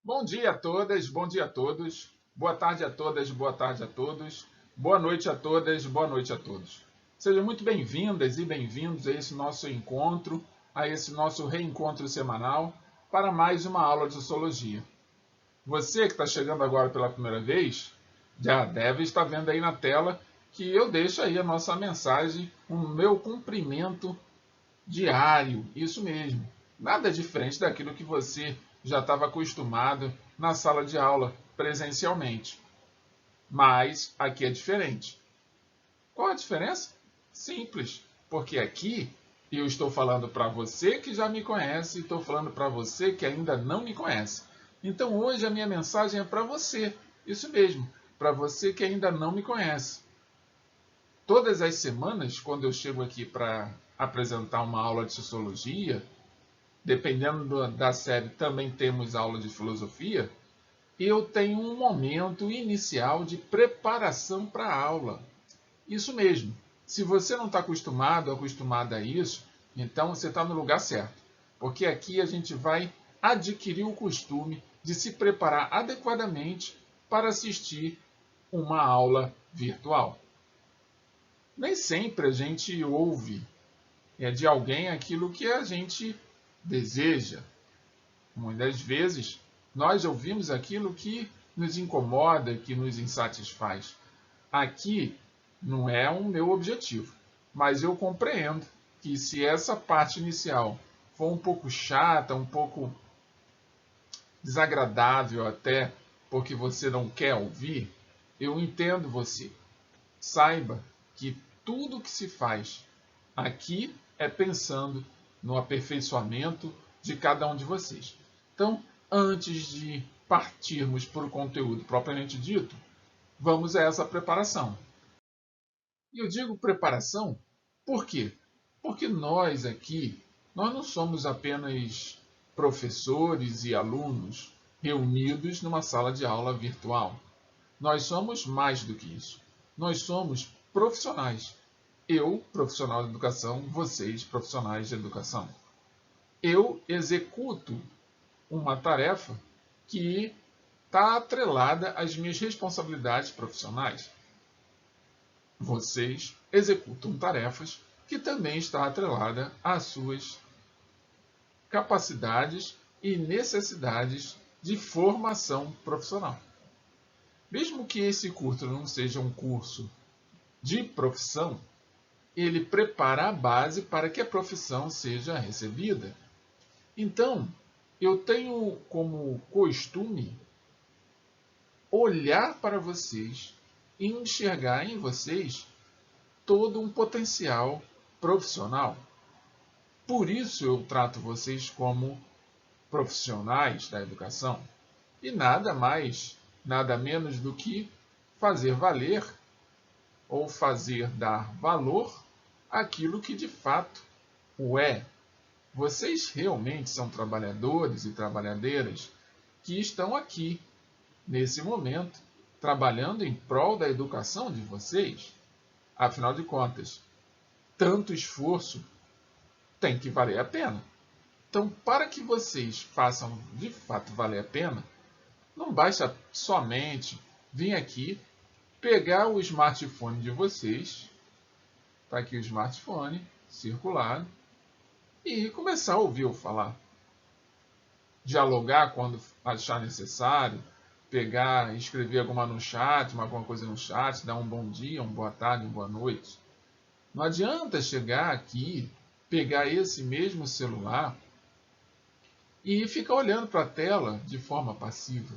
Bom dia a todas, bom dia a todos. Boa tarde a todas, boa tarde a todos. Boa noite a todas, boa noite a todos. Sejam muito bem-vindas e bem-vindos a esse nosso encontro, a esse nosso reencontro semanal para mais uma aula de Sociologia. Você que está chegando agora pela primeira vez, já deve estar vendo aí na tela que eu deixo aí a nossa mensagem, o meu cumprimento diário, isso mesmo. Nada diferente daquilo que você já estava acostumado na sala de aula, presencialmente. Mas aqui é diferente. Qual a diferença? Simples, porque aqui eu estou falando para você que já me conhece e estou falando para você que ainda não me conhece. Então hoje a minha mensagem é para você, isso mesmo, para você que ainda não me conhece. Todas as semanas, quando eu chego aqui para apresentar uma aula de Sociologia, dependendo da série, também temos aula de filosofia, eu tenho um momento inicial de preparação para a aula. Isso mesmo. Se você não está acostumado ou acostumada a isso, então você está no lugar certo. Porque aqui a gente vai adquirir o costume de se preparar adequadamente para assistir uma aula virtual. Nem sempre a gente ouve de alguém aquilo que a gente deseja. Muitas vezes, nós ouvimos aquilo que nos incomoda, que nos insatisfaz. Aqui não é o meu objetivo, mas eu compreendo que se essa parte inicial for um pouco chata, um pouco desagradável até, porque você não quer ouvir, eu entendo você. Saiba que tudo que se faz aqui é pensando no aperfeiçoamento de cada um de vocês. Então, antes de partirmos para o conteúdo propriamente dito, vamos a essa preparação. E eu digo preparação por quê? Porque nós aqui, nós não somos apenas professores e alunos reunidos numa sala de aula virtual. Nós somos mais do que isso. Nós somos profissionais. Eu, profissional de educação, vocês, profissionais de educação. Eu executo uma tarefa que está atrelada às minhas responsabilidades profissionais. Vocês executam tarefas que também está atrelada às suas capacidades e necessidades de formação profissional. Mesmo que esse curso não seja um curso de profissão, ele prepara a base para que a profissão seja recebida. Então, eu tenho como costume olhar para vocês e enxergar em vocês todo um potencial profissional. Por isso eu trato vocês como profissionais da educação e nada mais, nada menos do que fazer valer ou fazer dar valor àquilo que de fato o é. Vocês realmente são trabalhadores e trabalhadeiras que estão aqui, nesse momento, trabalhando em prol da educação de vocês. Afinal de contas, tanto esforço tem que valer a pena. Então, para que vocês façam de fato valer a pena, não basta somente vir aqui, pegar o smartphone de vocês, está aqui o smartphone circulado, e começar a ouvir eu falar. Dialogar quando achar necessário, pegar, escrever alguma coisa no chat, dar um bom dia, uma boa tarde, uma boa noite. Não adianta chegar aqui, pegar esse mesmo celular e ficar olhando para a tela de forma passiva.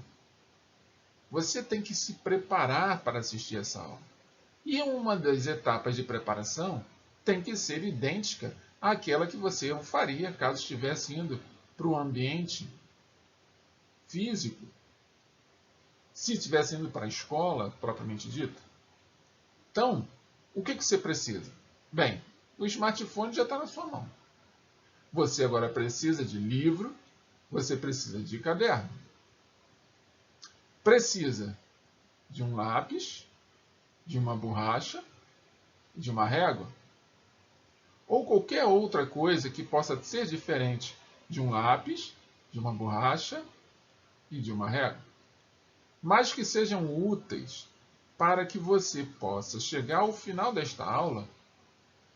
Você tem que se preparar para assistir essa aula. E uma das etapas de preparação tem que ser idêntica àquela que você faria caso estivesse indo para o ambiente físico, se estivesse indo para a escola, propriamente dita. Então, o que você precisa? Bem, o smartphone já está na sua mão. Você agora precisa de livro, você precisa de caderno. Precisa de um lápis, de uma borracha, de uma régua, ou qualquer outra coisa que possa ser diferente de um lápis, de uma borracha e de uma regra, mas que sejam úteis para que você possa chegar ao final desta aula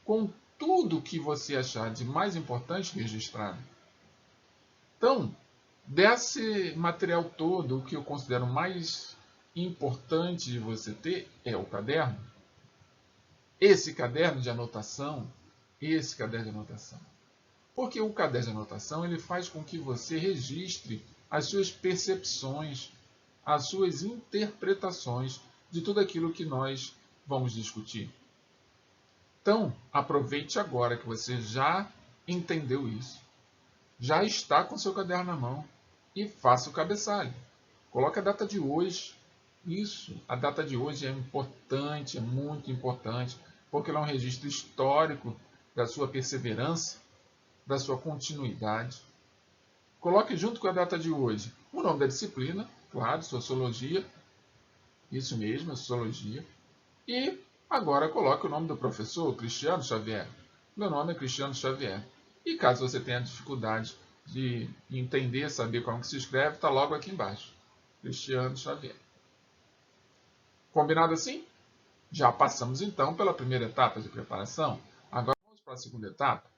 com tudo o que você achar de mais importante registrado. Então, desse material todo, o que eu considero mais importante de você ter é o caderno. Esse caderno de anotação, Porque o caderno de anotação ele faz com que você registre as suas percepções, as suas interpretações de tudo aquilo que nós vamos discutir. Então, aproveite agora que você já entendeu isso, já está com seu caderno na mão e faça o cabeçalho. Coloque a data de hoje. Isso, a data de hoje é importante, é muito importante, porque ela é um registro histórico da sua perseverança, da sua continuidade. Coloque junto com a data de hoje o nome da disciplina, claro, Sociologia, isso mesmo, Sociologia. E agora coloque o nome do professor, Cristiano Xavier. Meu nome é Cristiano Xavier. E caso você tenha dificuldade de entender, saber como que se escreve, está logo aqui embaixo. Cristiano Xavier. Combinado assim? Já passamos então pela primeira etapa de preparação. Agora vamos para a segunda etapa.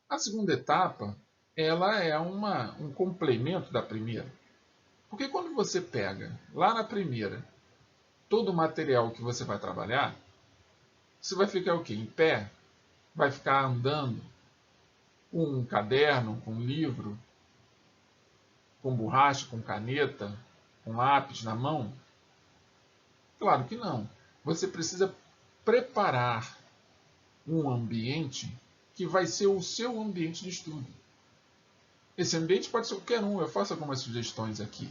A segunda etapa, ela é um complemento da primeira. Porque quando você pega lá na primeira todo o material que você vai trabalhar, você vai ficar o quê? Em pé? Vai ficar andando com um caderno, com um livro, com borracha, com caneta, com lápis na mão? Claro que não. Você precisa preparar um ambiente que vai ser o seu ambiente de estudo. Esse ambiente pode ser qualquer um. Eu faço algumas sugestões aqui.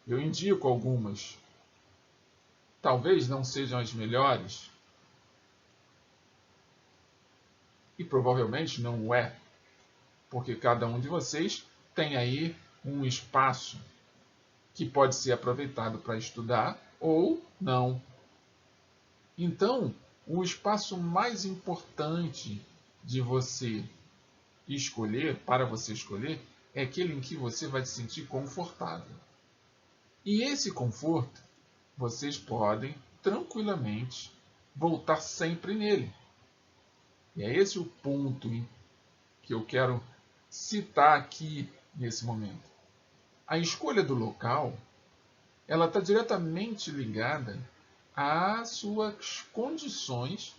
Eu indico algumas. Talvez não sejam as melhores. E provavelmente não o é. Porque cada um de vocês tem aí um espaço que pode ser aproveitado para estudar ou não. Então, o espaço mais importante de você escolher, para você escolher, é aquele em que você vai se sentir confortável. E esse conforto, vocês podem tranquilamente voltar sempre nele. E é esse o ponto que eu quero citar aqui nesse momento. A escolha do local, ela está diretamente ligada às suas condições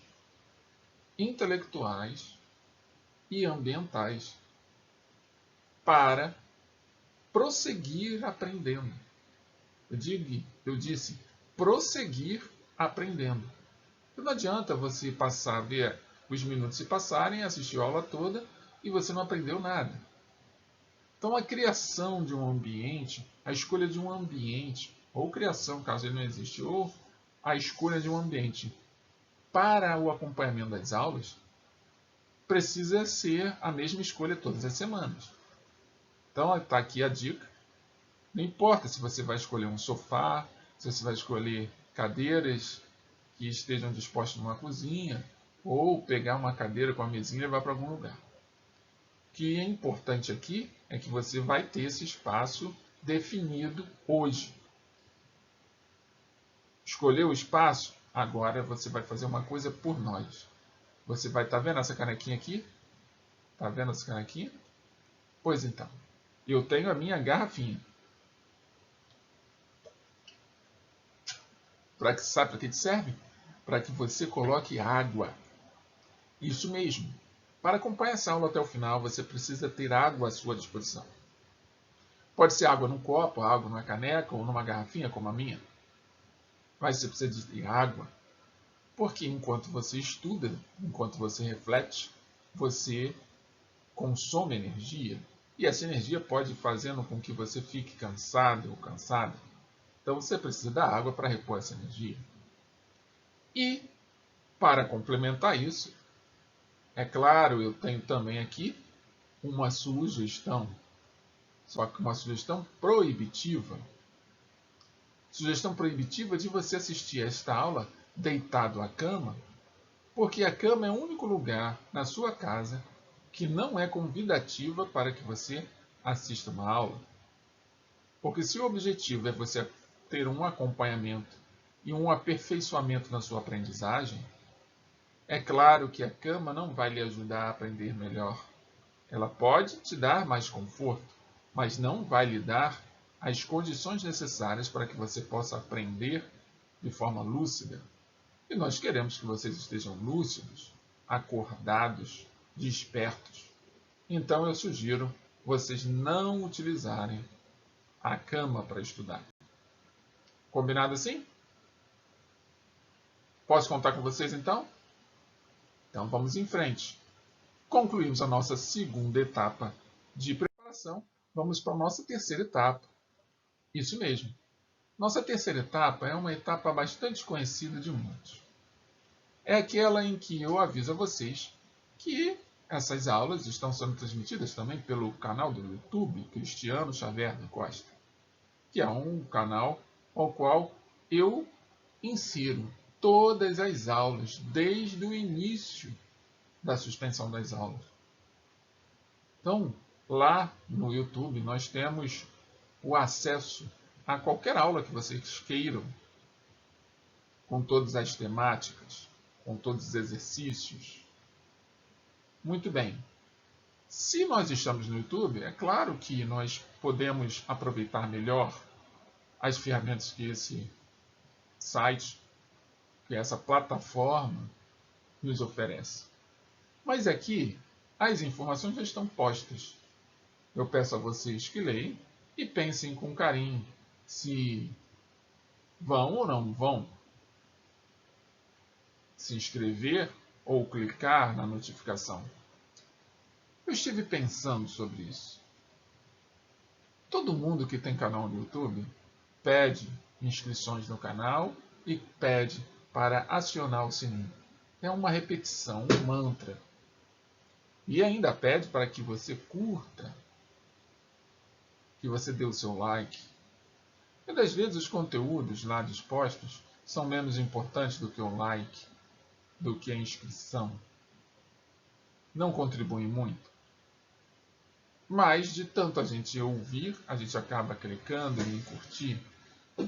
intelectuais e ambientais para prosseguir aprendendo. Eu disse prosseguir aprendendo. Não adianta você ver os minutos se passarem, assistir a aula toda e você não aprendeu nada. Então a criação de um ambiente, a escolha de um ambiente, ou criação, caso ele não existe, ou a escolha de um ambiente para o acompanhamento das aulas, precisa ser a mesma escolha todas as semanas. Então está aqui a dica. Não importa se você vai escolher um sofá, se você vai escolher cadeiras que estejam dispostas numa cozinha, ou pegar uma cadeira com a mesinha e levar para algum lugar. O que é importante aqui é que você vai ter esse espaço definido hoje. Escolheu o espaço? Agora você vai fazer uma coisa por nós. Você vai estar vendo essa canequinha aqui? Está vendo essa canequinha? Pois então, eu tenho a minha garrafinha. Sabe para que serve? Para que você coloque água. Isso mesmo. Para acompanhar essa aula até o final, você precisa ter água à sua disposição. Pode ser água num copo, água numa caneca ou numa garrafinha como a minha. Mas você precisa de ter água. Porque enquanto você estuda, enquanto você reflete, você consome energia. E essa energia pode ir fazendo com que você fique cansado ou cansada. Então você precisa da água para repor essa energia. E, para complementar isso, é claro, eu tenho também aqui uma sugestão. Só que uma sugestão proibitiva. Sugestão proibitiva de você assistir a esta aula deitado à cama, porque a cama é o único lugar na sua casa que não é convidativa para que você assista uma aula. Porque se o objetivo é você ter um acompanhamento e um aperfeiçoamento na sua aprendizagem, é claro que a cama não vai lhe ajudar a aprender melhor. Ela pode te dar mais conforto, mas não vai lhe dar as condições necessárias para que você possa aprender de forma lúcida. E nós queremos que vocês estejam lúcidos, acordados, despertos. Então eu sugiro vocês não utilizarem a cama para estudar. Combinado assim? Posso contar com vocês então? Então vamos em frente. Concluímos a nossa segunda etapa de preparação. Vamos para a nossa terceira etapa. Isso mesmo. Nossa terceira etapa é uma etapa bastante conhecida de muitos. É aquela em que eu aviso a vocês que essas aulas estão sendo transmitidas também pelo canal do YouTube Cristiano Xavier da Costa, que é um canal ao qual eu insiro todas as aulas desde o início da suspensão das aulas. Então, lá no YouTube nós temos o acesso a qualquer aula que vocês queiram, com todas as temáticas, com todos os exercícios. Muito bem. Se nós estamos no YouTube, é claro que nós podemos aproveitar melhor as ferramentas que esse site, que essa plataforma nos oferece. Mas aqui as informações já estão postas. Eu peço a vocês que leiam e pensem com carinho se vão ou não vão se inscrever ou clicar na notificação. Eu estive pensando sobre isso. Todo mundo que tem canal no YouTube pede inscrições no canal e pede para acionar o sininho. É uma repetição, um mantra. E ainda pede para que você curta, que você dê o seu like. Muitas vezes os conteúdos lá dispostos são menos importantes do que o like, do que a inscrição. Não contribuem muito. Mas de tanto a gente ouvir, a gente acaba clicando em curtir,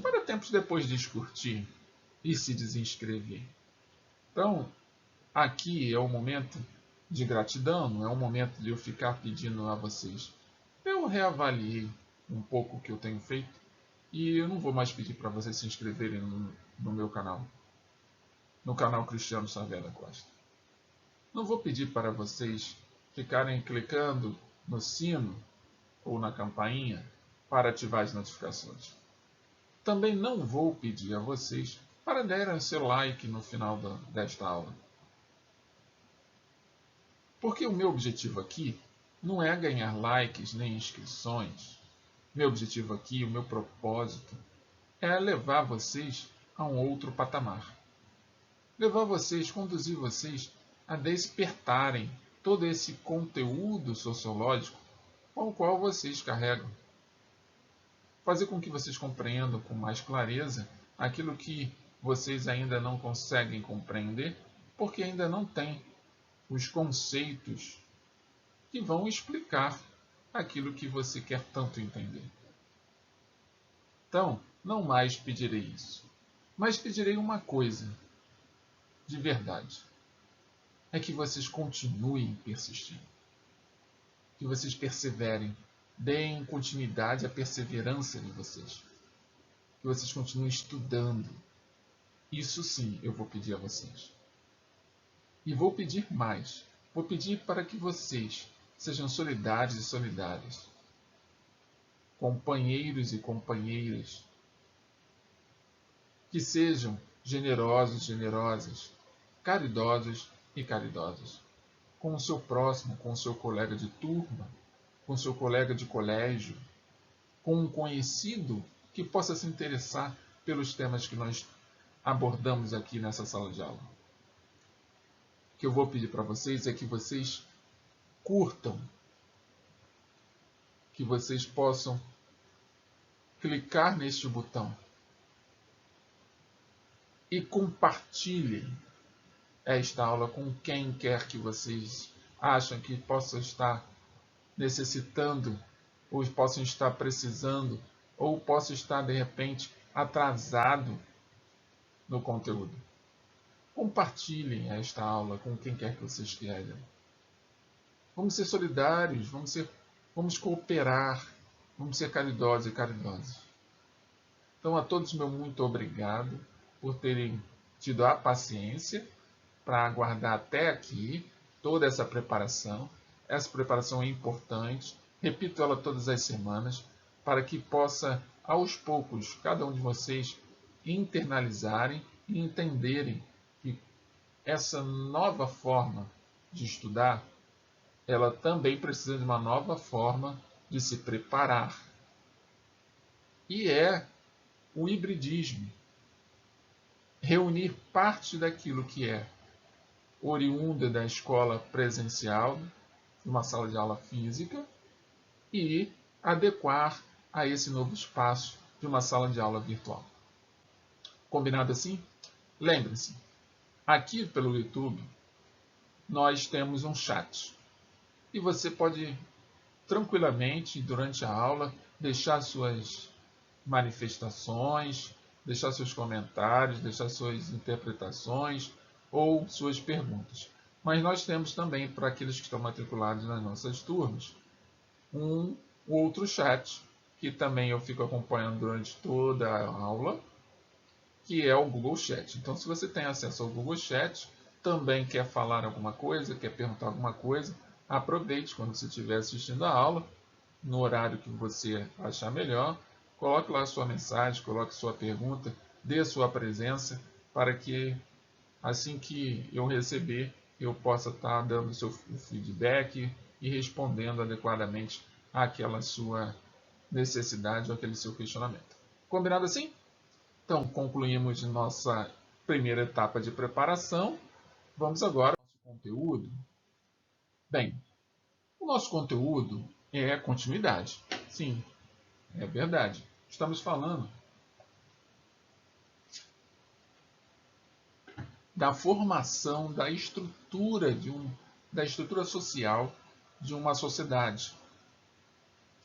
para tempos depois descurtir e se desinscrever. Então, aqui é o momento de gratidão, não é o momento de eu ficar pedindo a vocês. Eu reavaliei um pouco o que eu tenho feito e eu não vou mais pedir para vocês se inscreverem no meu canal, no canal Cristiano Xavier da Costa. Não vou pedir para vocês ficarem clicando no sino ou na campainha para ativar as notificações. Também não vou pedir a vocês para darem seu like no final desta aula. Porque o meu objetivo aqui não é ganhar likes nem inscrições. Meu objetivo aqui, o meu propósito, é levar vocês a um outro patamar. Levar vocês, conduzir vocês a despertarem todo esse conteúdo sociológico com o qual vocês carregam. Fazer com que vocês compreendam com mais clareza aquilo que vocês ainda não conseguem compreender, porque ainda não têm os conceitos que vão explicar aquilo que você quer tanto entender. Então, não mais pedirei isso, mas pedirei uma coisa, de verdade, é que vocês continuem persistindo, que vocês perseverem, deem continuidade à perseverança de vocês, que vocês continuem estudando. Isso sim eu vou pedir a vocês. E vou pedir mais. Vou pedir para que vocês sejam solidários e solidárias, companheiros e companheiras, que sejam generosos e generosas, caridosos e caridosas, com o seu próximo, com o seu colega de turma, com o seu colega de colégio, com um conhecido que possa se interessar pelos temas que nós abordamos aqui nessa sala de aula. O que eu vou pedir para vocês é que vocês curtam, que vocês possam clicar neste botão e compartilhem esta aula com quem quer que vocês acham que possa estar necessitando ou possam estar precisando ou posso estar, de repente, atrasado no conteúdo. Compartilhem esta aula com quem quer que vocês queiram. Vamos ser solidários, vamos cooperar, vamos ser caridosos e caridosas. Então, a todos, meu muito obrigado por terem tido a paciência para aguardar até aqui toda essa preparação. Essa preparação é importante, repito ela todas as semanas, para que possa, aos poucos, cada um de vocês internalizarem e entenderem que essa nova forma de estudar, ela também precisa de uma nova forma de se preparar. E é o hibridismo. Reunir parte daquilo que é oriunda da escola presencial, de uma sala de aula física, e adequar a esse novo espaço de uma sala de aula virtual. Combinado assim? Lembre-se, aqui pelo YouTube, nós temos um chat. E você pode tranquilamente, durante a aula, deixar suas manifestações, deixar seus comentários, deixar suas interpretações ou suas perguntas. Mas nós temos também, para aqueles que estão matriculados nas nossas turmas, um outro chat, que também eu fico acompanhando durante toda a aula, que é o Google Chat. Então, se você tem acesso ao Google Chat, também quer falar alguma coisa, quer perguntar alguma coisa, aproveite quando você estiver assistindo a aula, no horário que você achar melhor, coloque lá a sua mensagem, coloque sua pergunta, dê a sua presença, para que assim que eu receber, eu possa estar dando o seu feedback e respondendo adequadamente àquela sua necessidade ou aquele seu questionamento. Combinado assim? Então, concluímos nossa primeira etapa de preparação. Vamos agora ao nosso conteúdo. Bem, o nosso conteúdo é continuidade. Sim, é verdade. Estamos falando da formação da estrutura da estrutura social de uma sociedade.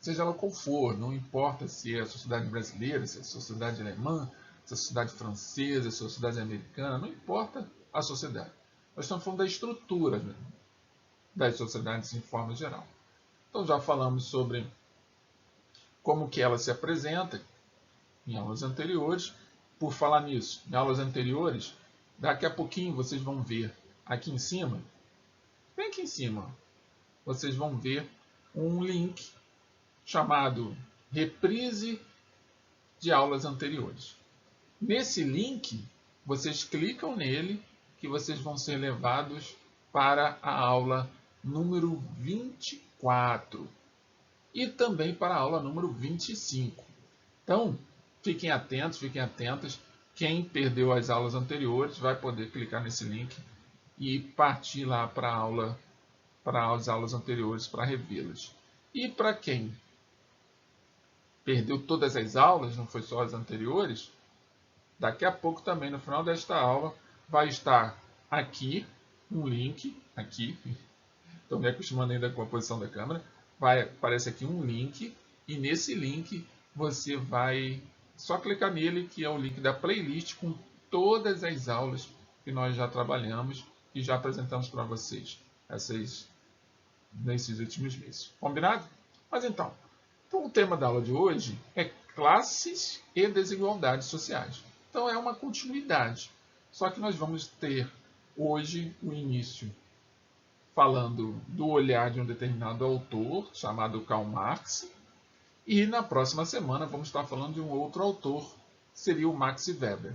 Seja ela qual for, não importa se é a sociedade brasileira, se é a sociedade alemã, se é a sociedade francesa, se é a sociedade americana, não importa a sociedade. Nós estamos falando da estrutura das sociedades em forma geral. Então já falamos sobre como que ela se apresenta em aulas anteriores. Por falar nisso, em aulas anteriores, daqui a pouquinho vocês vão ver aqui em cima, bem aqui em cima, vocês vão ver um link chamado Reprise de aulas anteriores. Nesse link, vocês clicam nele que vocês vão ser levados para a aula número 24 e também para a aula número 25. Então, fiquem atentos, fiquem atentas. Quem perdeu as aulas anteriores vai poder clicar nesse link e partir lá para as aulas anteriores para revê-las. E para quem perdeu todas as aulas, não foi só as anteriores, daqui a pouco também, no final desta aula, vai estar aqui um link, aqui, estou me acostumando ainda com a posição da câmera, aparece aqui um link, e nesse link você vai só clicar nele, que é o link da playlist com todas as aulas que nós já trabalhamos e já apresentamos para vocês nesses últimos meses. Combinado? Mas então, o tema da aula de hoje é classes e desigualdades sociais. Então é uma continuidade. Só que nós vamos ter hoje o início falando do olhar de um determinado autor, chamado Karl Marx, e na próxima semana vamos estar falando de um outro autor, que seria o Max Weber.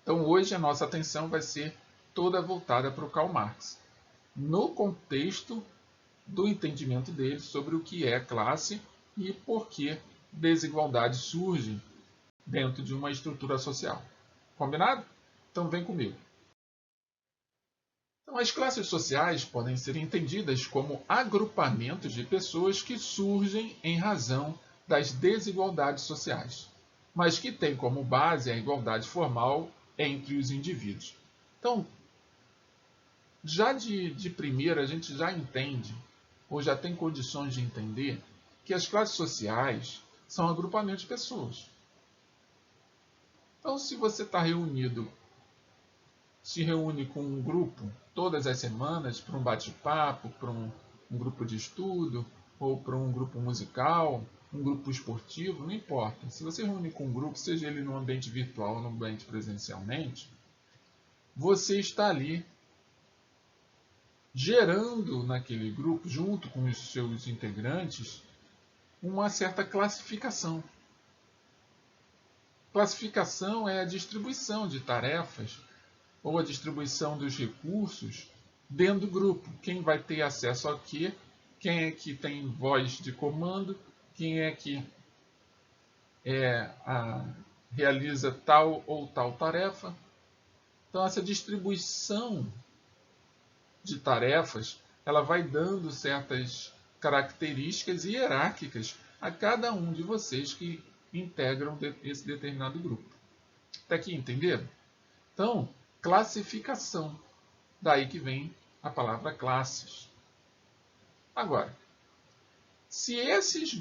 Então hoje a nossa atenção vai ser toda voltada para o Karl Marx, no contexto do entendimento dele sobre o que é classe e por que desigualdade surge dentro de uma estrutura social. Combinado? Então vem comigo. Então, as classes sociais podem ser entendidas como agrupamentos de pessoas que surgem em razão das desigualdades sociais, mas que têm como base a igualdade formal entre os indivíduos. Então, já de primeira, a gente já entende, ou já tem condições de entender, que as classes sociais são agrupamentos de pessoas. Então, se você está reunido, se reúne com um grupo todas as semanas para um bate-papo, para um grupo de estudo, ou para um grupo musical, um grupo esportivo, não importa. Se você reúne com um grupo, seja ele no ambiente virtual ou no ambiente presencialmente, você está ali gerando naquele grupo, junto com os seus integrantes, uma certa classificação. Classificação é a distribuição de tarefas ou a distribuição dos recursos dentro do grupo. Quem vai ter acesso a quê? Quem é que tem voz de comando? Quem é que realiza tal ou tal tarefa? Então, essa distribuição de tarefas, ela vai dando certas características hierárquicas a cada um de vocês que integram esse determinado grupo. Até aqui, entenderam? Então, classificação. Daí que vem a palavra classes. Agora, se esses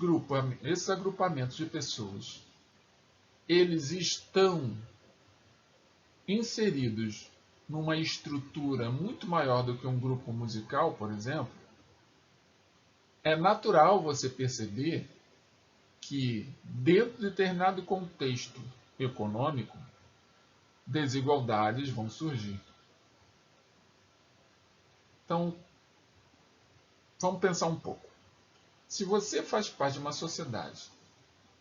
agrupamentos de pessoas, eles estão inseridos numa estrutura muito maior do que um grupo musical, por exemplo, é natural você perceber que, dentro de determinado contexto econômico, desigualdades vão surgir. Então, vamos pensar um pouco. Se você faz parte de uma sociedade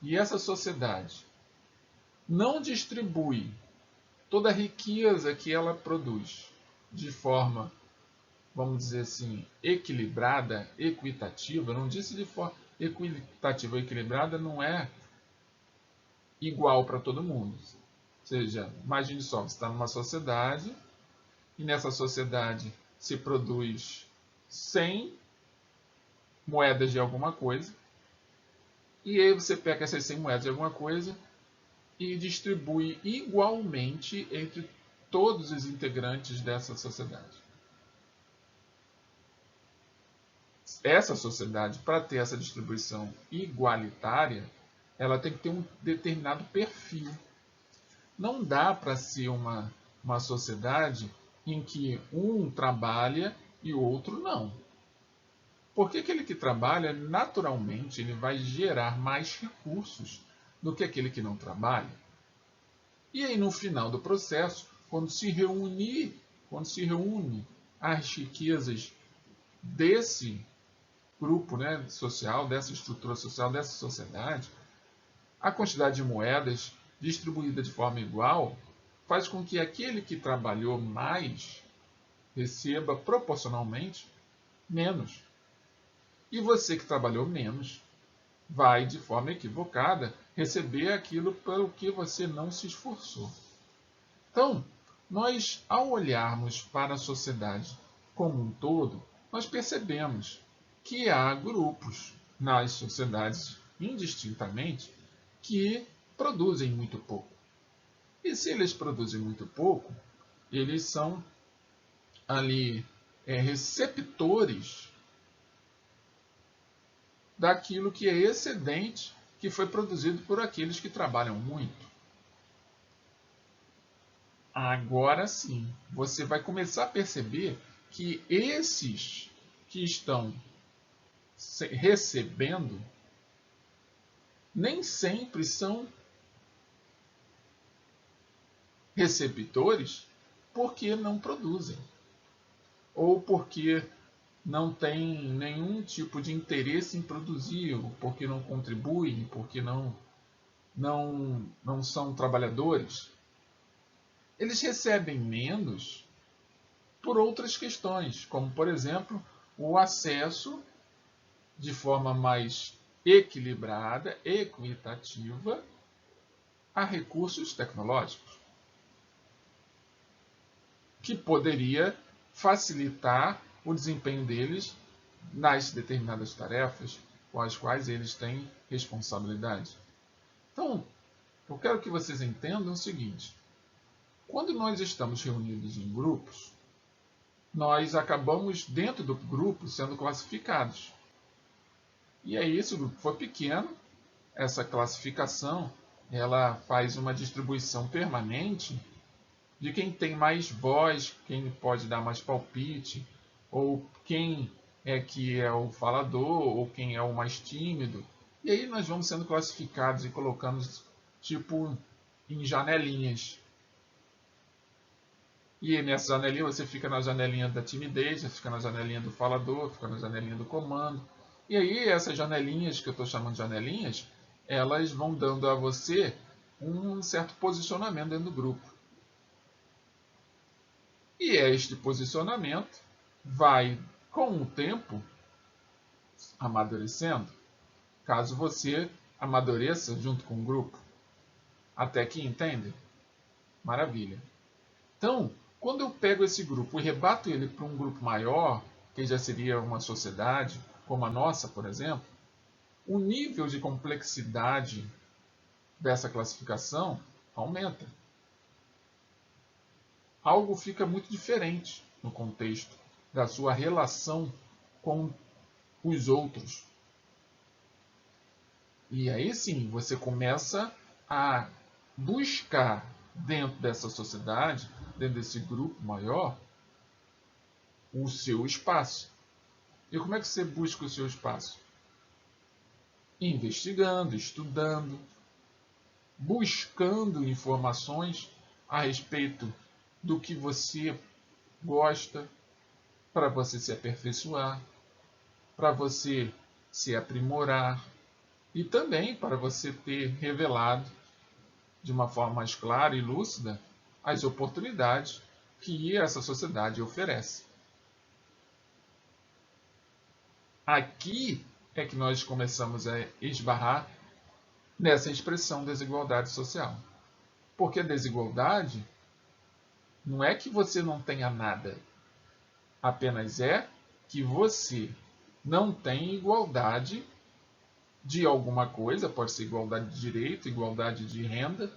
e essa sociedade não distribui toda a riqueza que ela produz de forma, vamos dizer assim, equilibrada, equitativa, não disse de forma equitativa ou equilibrada, não é igual para todo mundo. Ou seja, imagine só, você está numa sociedade e nessa sociedade se produz 100 moedas de alguma coisa e aí você pega essas 100 moedas de alguma coisa e distribui igualmente entre todos os integrantes dessa sociedade. Essa sociedade, para ter essa distribuição igualitária, ela tem que ter um determinado perfil. Não dá para ser uma sociedade em que um trabalha e o outro não. Porque aquele que trabalha, naturalmente, ele vai gerar mais recursos do que aquele que não trabalha. E aí, no final do processo, quando se reúne as riquezas desse grupo, né, social, dessa estrutura social, dessa sociedade, a quantidade de moedas distribuída de forma igual faz com que aquele que trabalhou mais receba proporcionalmente menos. E você que trabalhou menos vai, de forma equivocada, receber aquilo pelo que você não se esforçou. Então, nós, ao olharmos para a sociedade como um todo, nós percebemos que há grupos nas sociedades, indistintamente, que produzem muito pouco. E se eles produzem muito pouco, eles são ali receptores daquilo que é excedente que foi produzido por aqueles que trabalham muito. Agora sim, você vai começar a perceber que esses que estão recebendo nem sempre são receptores porque não produzem ou porque não tem nenhum tipo de interesse em produzir, ou porque não contribuem, porque não são trabalhadores. Eles recebem menos por outras questões, como, por exemplo, o acesso de forma mais equilibrada, equitativa, a recursos tecnológicos, que poderia facilitar o desempenho deles nas determinadas tarefas com as quais eles têm responsabilidade. Então, eu quero que vocês entendam o seguinte: quando nós estamos reunidos em grupos, nós acabamos, dentro do grupo, sendo classificados. E aí, se o grupo for pequeno, essa classificação ela faz uma distribuição permanente de quem tem mais voz, quem pode dar mais palpite, ou quem é que é o falador, ou quem é o mais tímido. E aí nós vamos sendo classificados e colocando tipo em janelinhas. E nessa janelinha você fica na janelinha da timidez, você fica na janelinha do falador, fica na janelinha do comando. E aí essas janelinhas, que eu estou chamando de janelinhas, elas vão dando a você um certo posicionamento dentro do grupo. E este posicionamento vai, com o tempo, amadurecendo, caso você amadureça junto com o grupo. Até que entende? Maravilha. Então, quando eu pego esse grupo e rebato ele para um grupo maior, que já seria uma sociedade, como a nossa, por exemplo, o nível de complexidade dessa classificação aumenta. Algo fica muito diferente no contexto da sua relação com os outros. E aí sim, você começa a buscar dentro dessa sociedade, dentro desse grupo maior, o seu espaço. E como é que você busca o seu espaço? Investigando, estudando, buscando informações a respeito do que você gosta, para você se aperfeiçoar, para você se aprimorar e também para você ter revelado de uma forma mais clara e lúcida as oportunidades que essa sociedade oferece. Aqui é que nós começamos a esbarrar nessa expressão desigualdade social. Porque a desigualdade não é que você não tenha nada, apenas é que você não tem igualdade de alguma coisa, pode ser igualdade de direito, igualdade de renda,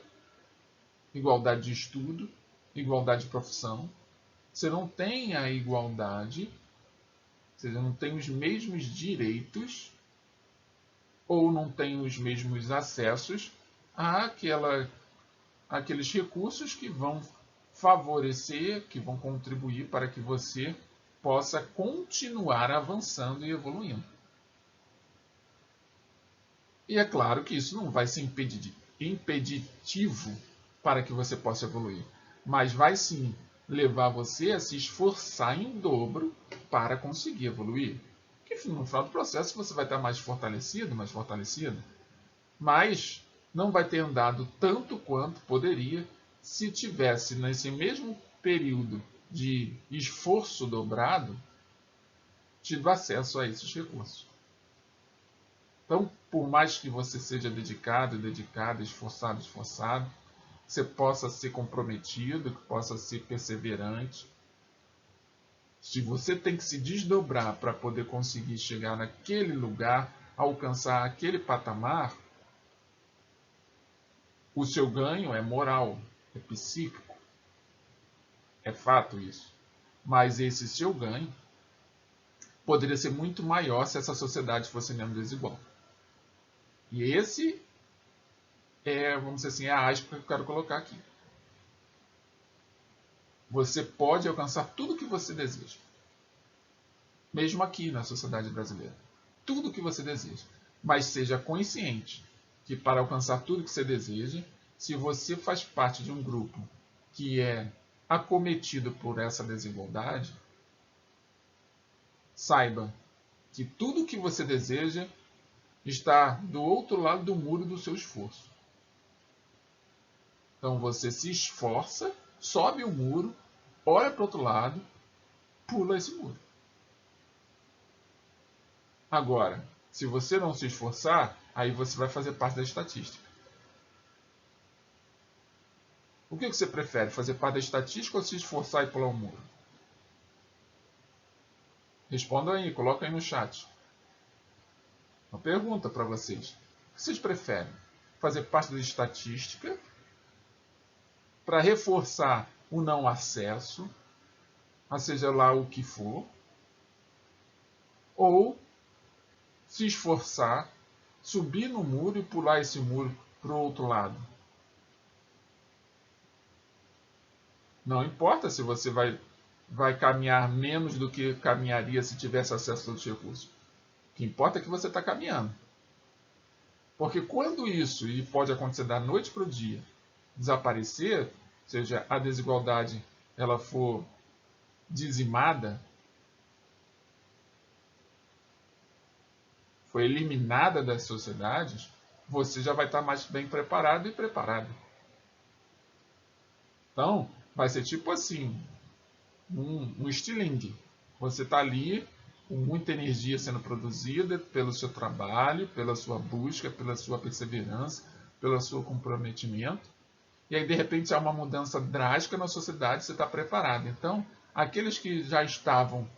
igualdade de estudo, igualdade de profissão. Você não tem a igualdade, você não tem os mesmos direitos ou não tem os mesmos acessos àqueles recursos que vão favorecer, que vão contribuir para que você possa continuar avançando e evoluindo. E é claro que isso não vai ser impeditivo para que você possa evoluir, mas vai sim levar você a se esforçar em dobro para conseguir evoluir. Porque no final do processo você vai estar mais fortalecido, mas não vai ter andado tanto quanto poderia se tivesse nesse mesmo período de esforço dobrado tido acesso a esses recursos. Então, por mais que você seja dedicado, esforçado, você possa ser comprometido, que possa ser perseverante, se você tem que se desdobrar para poder conseguir chegar naquele lugar, alcançar aquele patamar, o seu ganho é moral, é psíquico, é fato isso. Mas esse seu ganho poderia ser muito maior se essa sociedade fosse menos desigual. E esse vamos dizer assim, é a aspa que eu quero colocar aqui. Você pode alcançar tudo o que você deseja. Mesmo aqui na sociedade brasileira. Tudo o que você deseja. Mas seja consciente que para alcançar tudo o que você deseja, se você faz parte de um grupo que é acometido por essa desigualdade, saiba que tudo o que você deseja está do outro lado do muro do seu esforço. Então você se esforça, sobe o muro, olha para o outro lado, pula esse muro. Agora, se você não se esforçar, aí você vai fazer parte da estatística. O que você prefere? Fazer parte da estatística ou se esforçar e pular o muro? Respondam aí, coloca aí no chat. Uma pergunta para vocês. O que vocês preferem? Fazer parte da estatística para reforçar o não acesso, a seja lá o que for, ou se esforçar subir no muro e pular esse muro para o outro lado. Não importa se você vai caminhar menos do que caminharia se tivesse acesso a todos os recursos. O que importa é que você está caminhando. Porque quando isso, e pode acontecer da noite para o dia, desaparecer, ou seja, a desigualdade ela for dizimada, foi eliminada das sociedades, você já vai estar mais bem preparado e preparada. Então, vai ser tipo assim, um estilingue. Você está ali com muita energia sendo produzida pelo seu trabalho, pela sua busca, pela sua perseverança, pelo seu comprometimento. E aí, de repente, há uma mudança drástica na sociedade, você está preparado. Então, aqueles que já estavam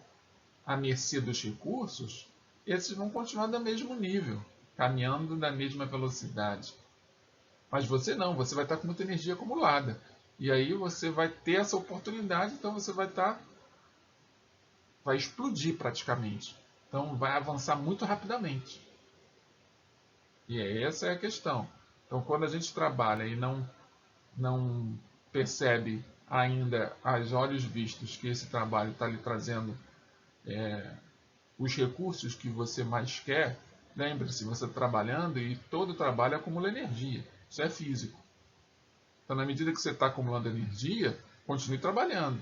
à mercê dos recursos, esses vão continuar do mesmo nível, caminhando na mesma velocidade. Mas você não, você vai estar com muita energia acumulada. E aí você vai ter essa oportunidade, então você vai explodir praticamente. Então vai avançar muito rapidamente. E essa é a questão. Então quando a gente trabalha e não percebe ainda aos olhos vistos que esse trabalho está lhe trazendo os recursos que você mais quer, lembre-se, você está trabalhando e todo trabalho acumula energia. Isso é físico. Então, na medida que você está acumulando energia, continue trabalhando.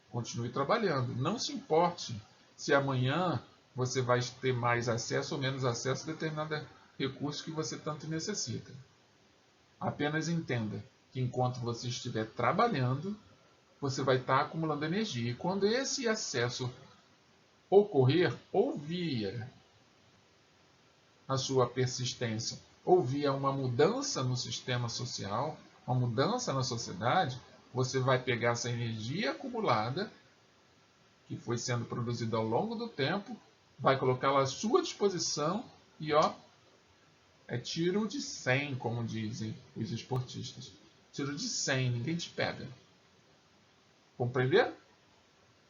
Continue trabalhando. Não se importe se amanhã você vai ter mais acesso ou menos acesso a determinado recurso que você tanto necessita. Apenas entenda que enquanto você estiver trabalhando, você vai estar acumulando energia. E quando esse acesso ocorrer, ou via a sua persistência, ou via uma mudança no sistema social, uma mudança na sociedade, você vai pegar essa energia acumulada, que foi sendo produzida ao longo do tempo, vai colocá-la à sua disposição e é tiro de 100, como dizem os esportistas. Tiro de 100, ninguém te pega. Compreender?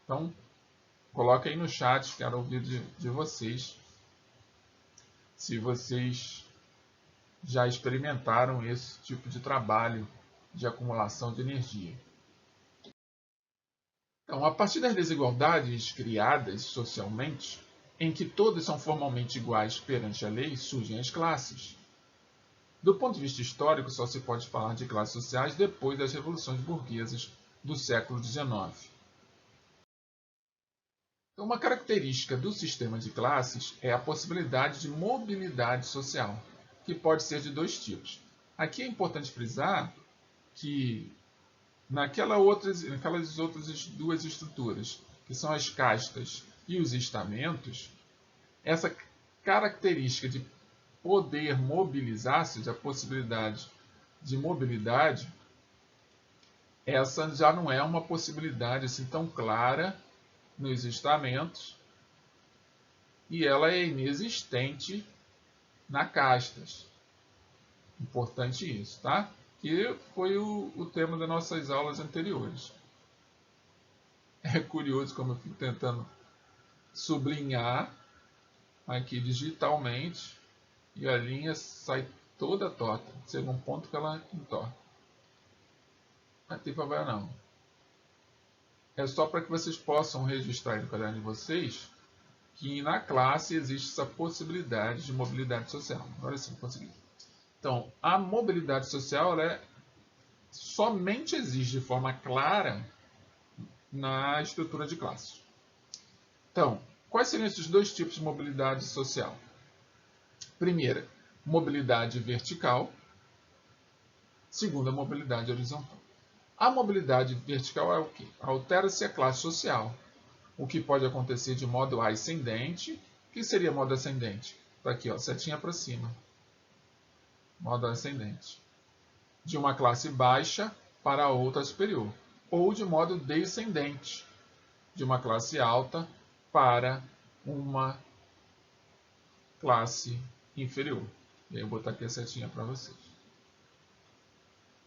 Então, coloca aí no chat, quero ouvir de vocês, se vocês já experimentaram esse tipo de trabalho de acumulação de energia. Então, a partir das desigualdades criadas socialmente, em que todos são formalmente iguais perante a lei, surgem as classes. Do ponto de vista histórico, só se pode falar de classes sociais depois das revoluções burguesas do século XIX. Então, uma característica do sistema de classes é a possibilidade de mobilidade social, que pode ser de dois tipos. Aqui é importante frisar que naquelas outras duas estruturas, que são as castas e os estamentos, essa característica de poder mobilizar-se, a possibilidade de mobilidade, essa já não é uma possibilidade assim tão clara nos estamentos e ela é inexistente na castas. Importante isso, tá? Que foi o tema das nossas aulas anteriores. É curioso como eu fico tentando sublinhar aqui digitalmente e a linha sai toda torta. Chega um ponto que ela entorta. Não tem problema não. É só para que vocês possam registrar no caderno de vocês que na classe existe essa possibilidade de mobilidade social. Agora sim, consegui. Então, a mobilidade social somente existe de forma clara na estrutura de classes. Então, quais seriam esses dois tipos de mobilidade social? Primeira, mobilidade vertical. Segunda, mobilidade horizontal. A mobilidade vertical é o quê? Altera-se a classe social, o que pode acontecer de modo ascendente. O que seria modo ascendente? Está aqui, setinha para cima. Modo ascendente. De uma classe baixa para outra superior. Ou de modo descendente. De uma classe alta para uma classe inferior. E aí eu vou botar aqui a setinha para vocês.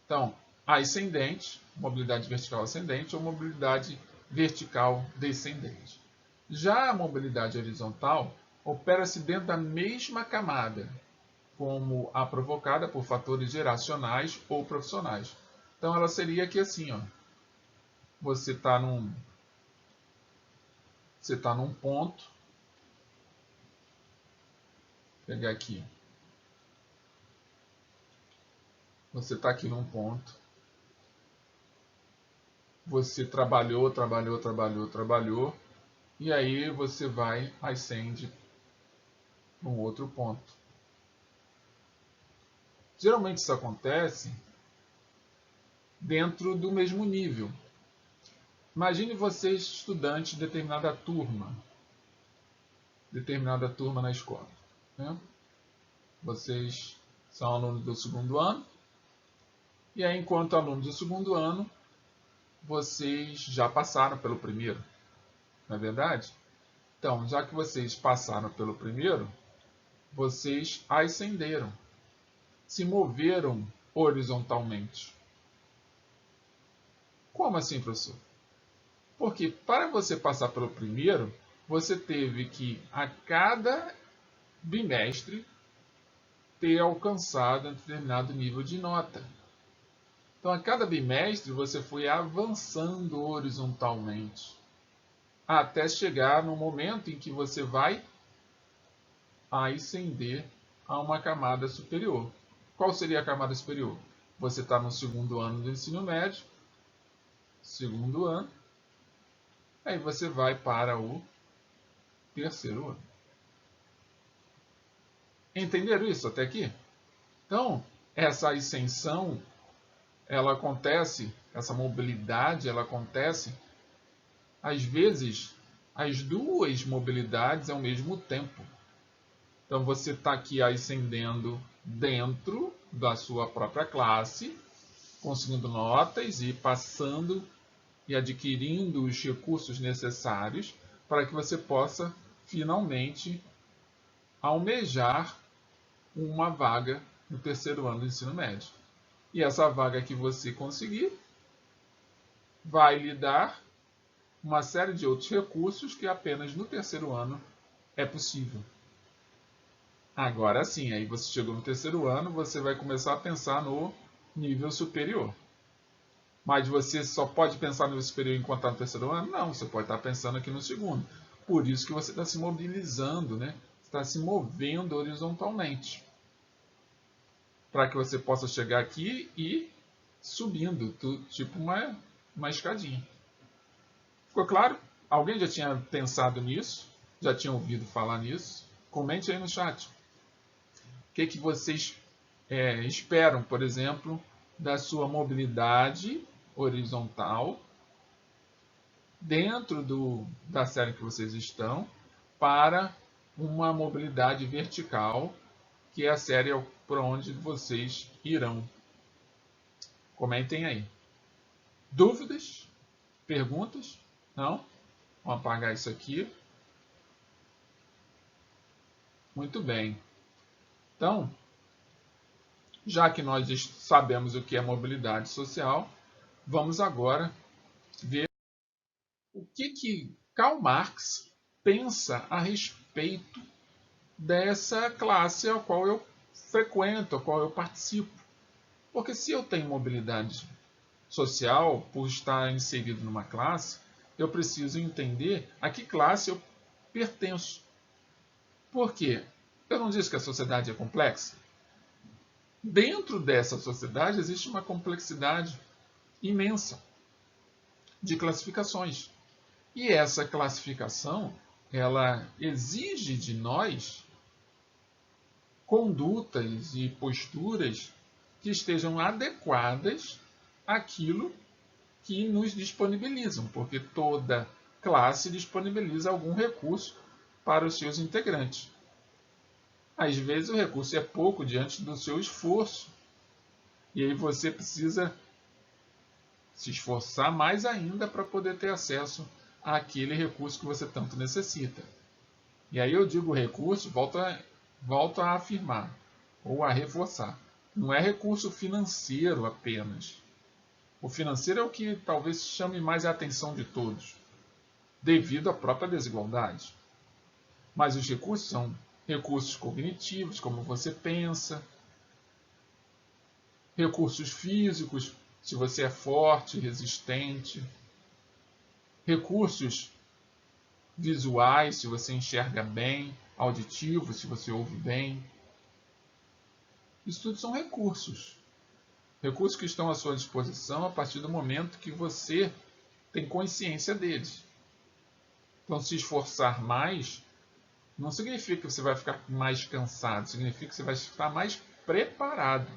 Então, ascendente, mobilidade vertical ascendente ou mobilidade vertical descendente. Já a mobilidade horizontal opera-se dentro da mesma camada, como a provocada por fatores geracionais ou profissionais. Então, ela seria aqui assim, ó. Você está num ponto. Vou pegar aqui. Você está aqui num ponto. Você trabalhou. E aí você ascende num outro ponto. Geralmente isso acontece dentro do mesmo nível. Imagine vocês, estudantes de determinada turma na escola. Né? Vocês são alunos do segundo ano, e aí, enquanto alunos do segundo ano, vocês já passaram pelo primeiro, não é verdade? Então, já que vocês passaram pelo primeiro, vocês ascenderam, se moveram horizontalmente. Como assim, professor? Porque para você passar pelo primeiro, você teve que, a cada bimestre, ter alcançado um determinado nível de nota. Então, a cada bimestre, você foi avançando horizontalmente, até chegar no momento em que você vai ascender a uma camada superior. Qual seria a camada superior? Você está no segundo ano do ensino médio, segundo ano, aí você vai para o terceiro ano. Entenderam isso até aqui? Então, essa ascensão, ela acontece, essa mobilidade, ela acontece, às vezes, as duas mobilidades ao mesmo tempo. Então, você está aqui ascendendo dentro da sua própria classe, conseguindo notas e passando e adquirindo os recursos necessários para que você possa, finalmente, almejar uma vaga no terceiro ano do ensino médio. E essa vaga que você conseguir vai lhe dar uma série de outros recursos que apenas no terceiro ano é possível. Agora sim, aí você chegou no terceiro ano, você vai começar a pensar no nível superior. Mas você só pode pensar no nível superior enquanto está no terceiro ano? Não, você pode estar pensando aqui no segundo. Por isso que você está se mobilizando, né? Está se movendo horizontalmente. Para que você possa chegar aqui e subindo, tipo uma escadinha. Ficou claro? Alguém já tinha pensado nisso? Já tinha ouvido falar nisso? Comente aí no chat. O que vocês esperam, por exemplo, da sua mobilidade horizontal dentro da série que vocês estão para uma mobilidade vertical, que é a série por onde vocês irão. Comentem aí. Dúvidas? Perguntas? Não? Vamos apagar isso aqui. Muito bem. Então, já que nós sabemos o que é mobilidade social, vamos agora ver o que Karl Marx pensa a respeito dessa classe a qual eu frequento, a qual eu participo. Porque se eu tenho mobilidade social, por estar inserido numa classe, eu preciso entender a que classe eu pertenço. Por quê? Eu não disse que a sociedade é complexa? Dentro dessa sociedade existe uma complexidade imensa de classificações. E essa classificação, ela exige de nós condutas e posturas que estejam adequadas àquilo que nos disponibilizam, porque toda classe disponibiliza algum recurso para os seus integrantes. Às vezes o recurso é pouco diante do seu esforço, e aí você precisa se esforçar mais ainda para poder ter acesso àquele recurso que você tanto necessita. E aí eu digo recurso, volto a afirmar, ou a reforçar. Não é recurso financeiro apenas. O financeiro é o que talvez chame mais a atenção de todos, devido à própria desigualdade. Mas os recursos são recursos cognitivos, como você pensa, recursos físicos, se você é forte, resistente, recursos visuais, se você enxerga bem, auditivos, se você ouve bem. Isso tudo são recursos. Recursos que estão à sua disposição a partir do momento que você tem consciência deles. Então, se esforçar mais não significa que você vai ficar mais cansado, significa que você vai estar mais preparado.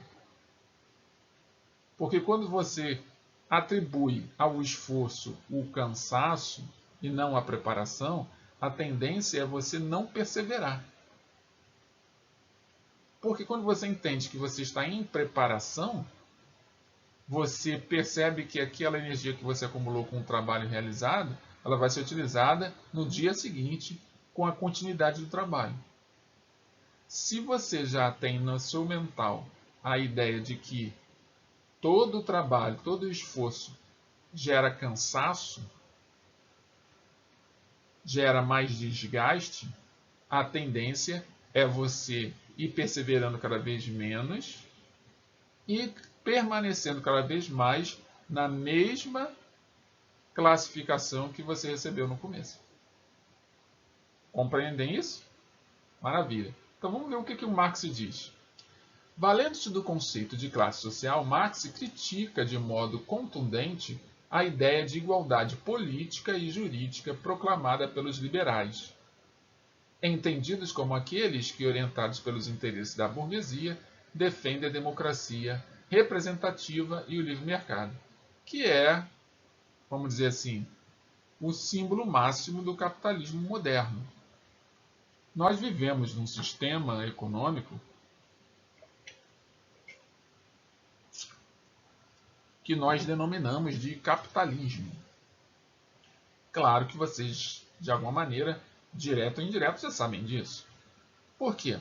Porque quando você atribui ao esforço o cansaço e não a preparação, a tendência é você não perseverar. Porque quando você entende que você está em preparação, você percebe que aquela energia que você acumulou com o trabalho realizado, ela vai ser utilizada no dia seguinte com a continuidade do trabalho. Se você já tem no seu mental a ideia de que todo o trabalho, todo o esforço gera cansaço, gera mais desgaste, a tendência é você ir perseverando cada vez menos e permanecendo cada vez mais na mesma classificação que você recebeu no começo. Compreendem isso? Maravilha. Então vamos ver o que o Marx diz. Valendo-se do conceito de classe social, Marx critica de modo contundente a ideia de igualdade política e jurídica proclamada pelos liberais, entendidos como aqueles que, orientados pelos interesses da burguesia, defendem a democracia representativa e o livre mercado, que é, vamos dizer assim, o símbolo máximo do capitalismo moderno. Nós vivemos num sistema econômico que nós denominamos de capitalismo. Claro que vocês, de alguma maneira, direto ou indireto, já sabem disso. Por quê?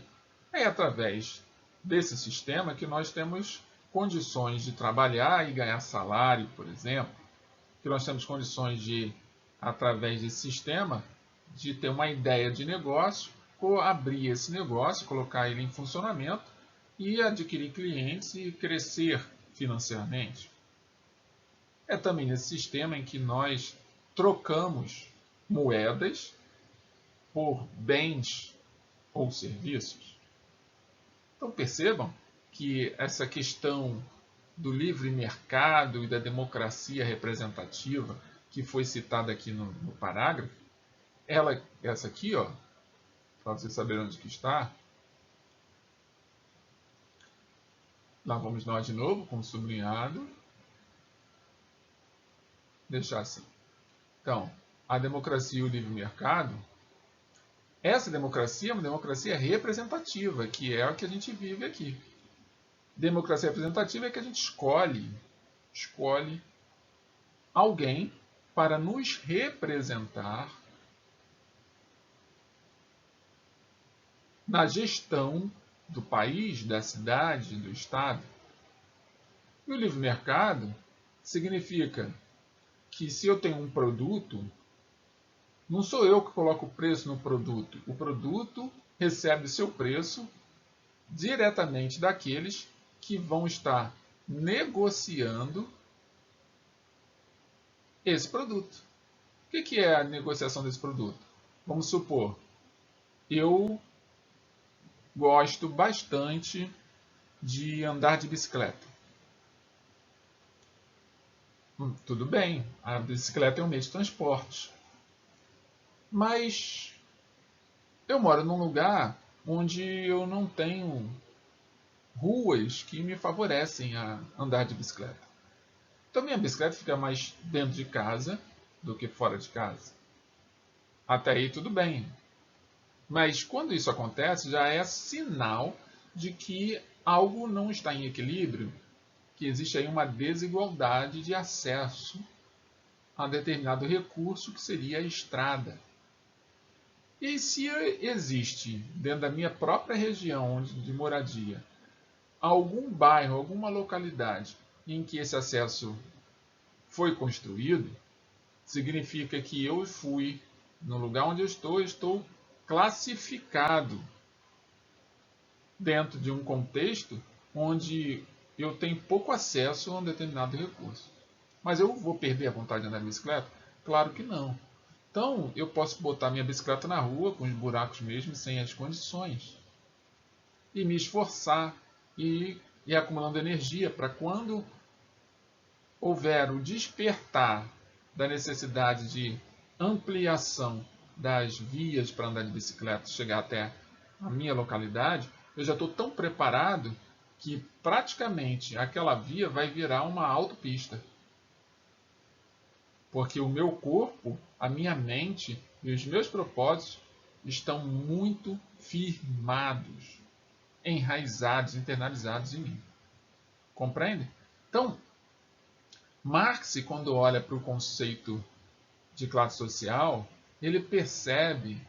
É através desse sistema que nós temos condições de trabalhar e ganhar salário, por exemplo, que nós temos condições de, através desse sistema, de ter uma ideia de negócio, abrir esse negócio, colocar ele em funcionamento e adquirir clientes e crescer financeiramente. É também nesse sistema em que nós trocamos moedas por bens ou serviços. Então percebam que essa questão do livre mercado e da democracia representativa que foi citada aqui no parágrafo, essa aqui, ó, para vocês saberem onde que está, lá vamos nós de novo, com sublinhado, deixar assim. Então, a democracia e o livre mercado, essa democracia é uma democracia representativa, que é a que a gente vive aqui. Democracia representativa é que a gente escolhe alguém para nos representar na gestão do país, da cidade, do estado. E o livre mercado significa que se eu tenho um produto, não sou eu que coloco o preço no produto. O produto recebe seu preço diretamente daqueles que vão estar negociando esse produto. O que é a negociação desse produto? Vamos supor, eu gosto bastante de andar de bicicleta. Tudo bem, a bicicleta é um meio de transporte. Mas eu moro num lugar onde eu não tenho ruas que me favorecem a andar de bicicleta. Então minha bicicleta fica mais dentro de casa do que fora de casa. Até aí tudo bem. Mas quando isso acontece, já é sinal de que algo não está em equilíbrio, que existe aí uma desigualdade de acesso a determinado recurso que seria a estrada. E se existe, dentro da minha própria região de moradia, algum bairro, alguma localidade em que esse acesso foi construído, significa que eu fui, no lugar onde eu estou classificado dentro de um contexto onde eu tenho pouco acesso a um determinado recurso. Mas eu vou perder a vontade de andar de bicicleta? Claro que não. Então, eu posso botar minha bicicleta na rua, com os buracos mesmo, sem as condições. E me esforçar e ir acumulando energia para quando houver o despertar da necessidade de ampliação das vias para andar de bicicleta, chegar até a minha localidade, eu já estou tão preparado que praticamente aquela via vai virar uma autopista. Porque o meu corpo, a minha mente e os meus propósitos estão muito firmados, enraizados, internalizados em mim. Compreende? Então, Marx, quando olha para o conceito de classe social, ele percebe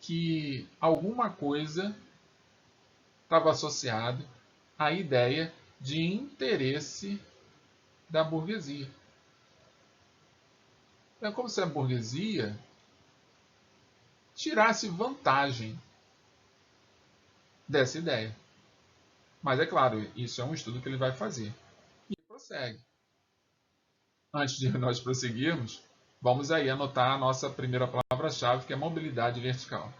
que alguma coisa estava associada à ideia de interesse da burguesia. É como se a burguesia tirasse vantagem dessa ideia. Mas é claro, isso é um estudo que ele vai fazer. E prossegue. Antes de nós prosseguirmos, vamos aí anotar a nossa primeira palavra-chave, que é mobilidade vertical.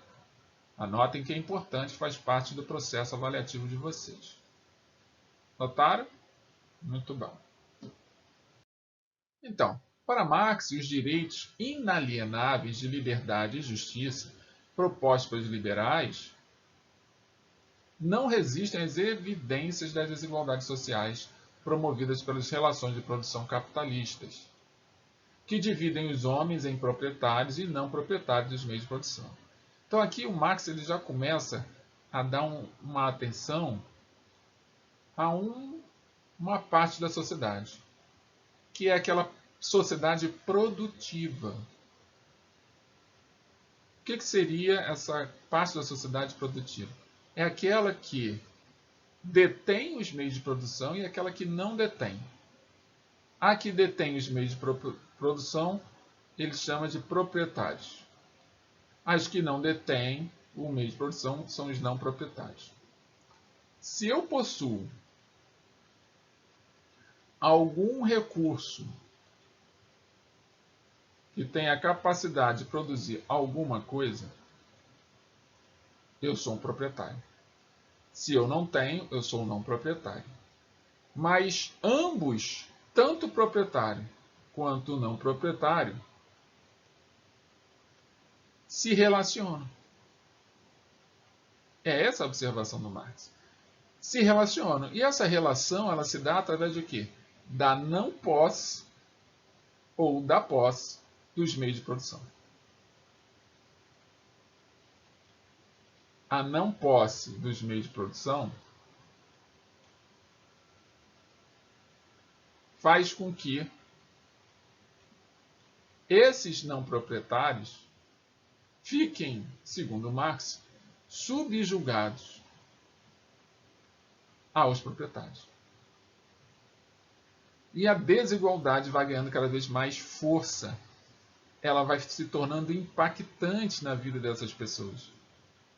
Anotem que é importante, faz parte do processo avaliativo de vocês. Notaram? Muito bom. Então, para Marx, os direitos inalienáveis de liberdade e justiça propostos pelos liberais não resistem às evidências das desigualdades sociais promovidas pelas relações de produção capitalistas, que dividem os homens em proprietários e não proprietários dos meios de produção. Então aqui o Marx ele já começa a dar uma atenção a uma parte da sociedade, que é aquela sociedade produtiva. O que seria essa parte da sociedade produtiva? É aquela que detém os meios de produção e aquela que não detém. A que detém os meios de produção, ele chama de proprietários. As que não detêm o meio de produção são os não proprietários. Se eu possuo algum recurso que tem a capacidade de produzir alguma coisa, eu sou um proprietário. Se eu não tenho, eu sou um não proprietário. Mas ambos, tanto o proprietário quanto o não proprietário, se relacionam. É essa a observação do Marx. Se relacionam. E essa relação ela se dá através de quê? Da não posse ou da posse dos meios de produção. A não posse dos meios de produção faz com que esses não proprietários fiquem, segundo Marx, subjugados aos proprietários. E a desigualdade vai ganhando cada vez mais força. Ela vai se tornando impactante na vida dessas pessoas.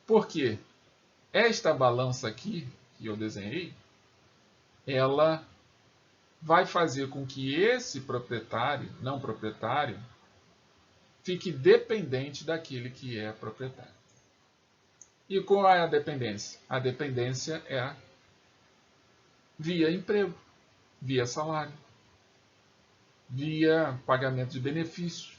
Por quê? Esta balança aqui, que eu desenhei, ela vai fazer com que esse proprietário, não proprietário, fique dependente daquele que é proprietário. E qual é a dependência? A dependência é via emprego, via salário, via pagamento de benefícios.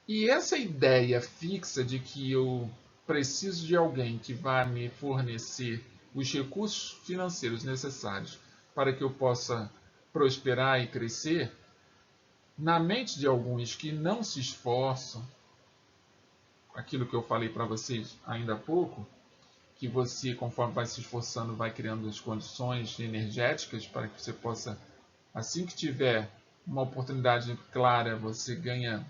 E essa ideia fixa de que eu preciso de alguém que vá me fornecer os recursos financeiros necessários para que eu possa prosperar e crescer, na mente de alguns que não se esforçam, aquilo que eu falei para vocês ainda há pouco, que você, conforme vai se esforçando, vai criando as condições energéticas para que você possa, assim que tiver uma oportunidade clara, você ganha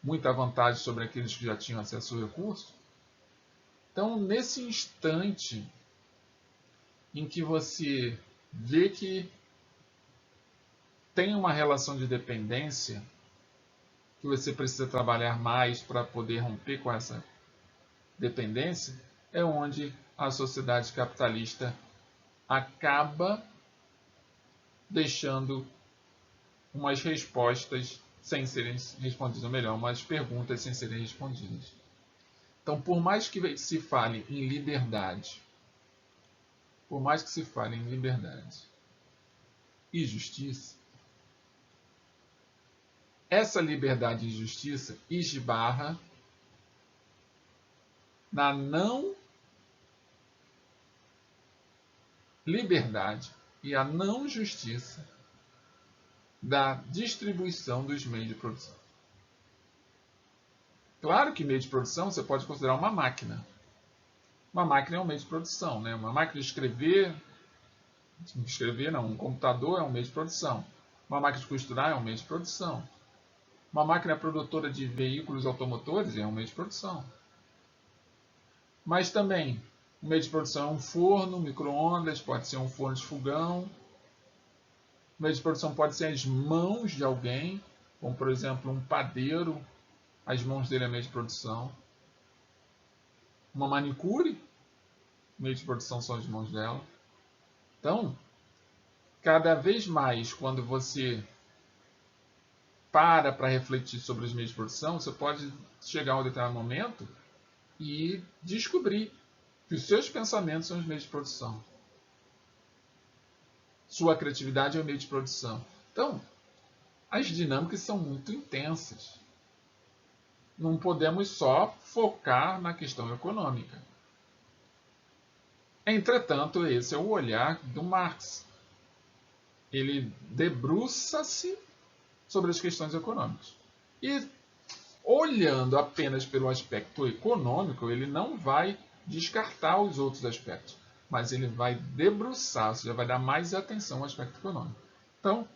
muita vantagem sobre aqueles que já tinham acesso ao recurso. Então, nesse instante em que você vê que tem uma relação de dependência, que você precisa trabalhar mais para poder romper com essa dependência, é onde a sociedade capitalista acaba deixando umas respostas sem serem respondidas, ou melhor, umas perguntas sem serem respondidas. Então, por mais que se fale em liberdade, e justiça, essa liberdade e justiça esbarra na não liberdade e a não justiça da distribuição dos meios de produção. Claro que meio de produção você pode considerar uma máquina. Uma máquina é um meio de produção, né? Uma máquina de escrever não, um computador é um meio de produção. Uma máquina de costurar é um meio de produção. Uma máquina produtora de veículos automotores é um meio de produção. Mas também, um meio de produção é um forno, um micro-ondas, pode ser um forno de fogão. O meio de produção pode ser as mãos de alguém, como por exemplo um padeiro, as mãos dele é meio de produção. Uma manicure, meio de produção são as mãos dela. Então, cada vez mais, quando você para refletir sobre os meios de produção, você pode chegar a um determinado momento e descobrir que os seus pensamentos são os meios de produção. Sua criatividade é o meio de produção. Então, as dinâmicas são muito intensas. Não podemos só focar na questão econômica. Entretanto, esse é o olhar do Marx. Ele debruça-se sobre as questões econômicas. E, olhando apenas pelo aspecto econômico, ele não vai descartar os outros aspectos, mas ele vai debruçar, ou seja, vai dar mais atenção ao aspecto econômico. Então,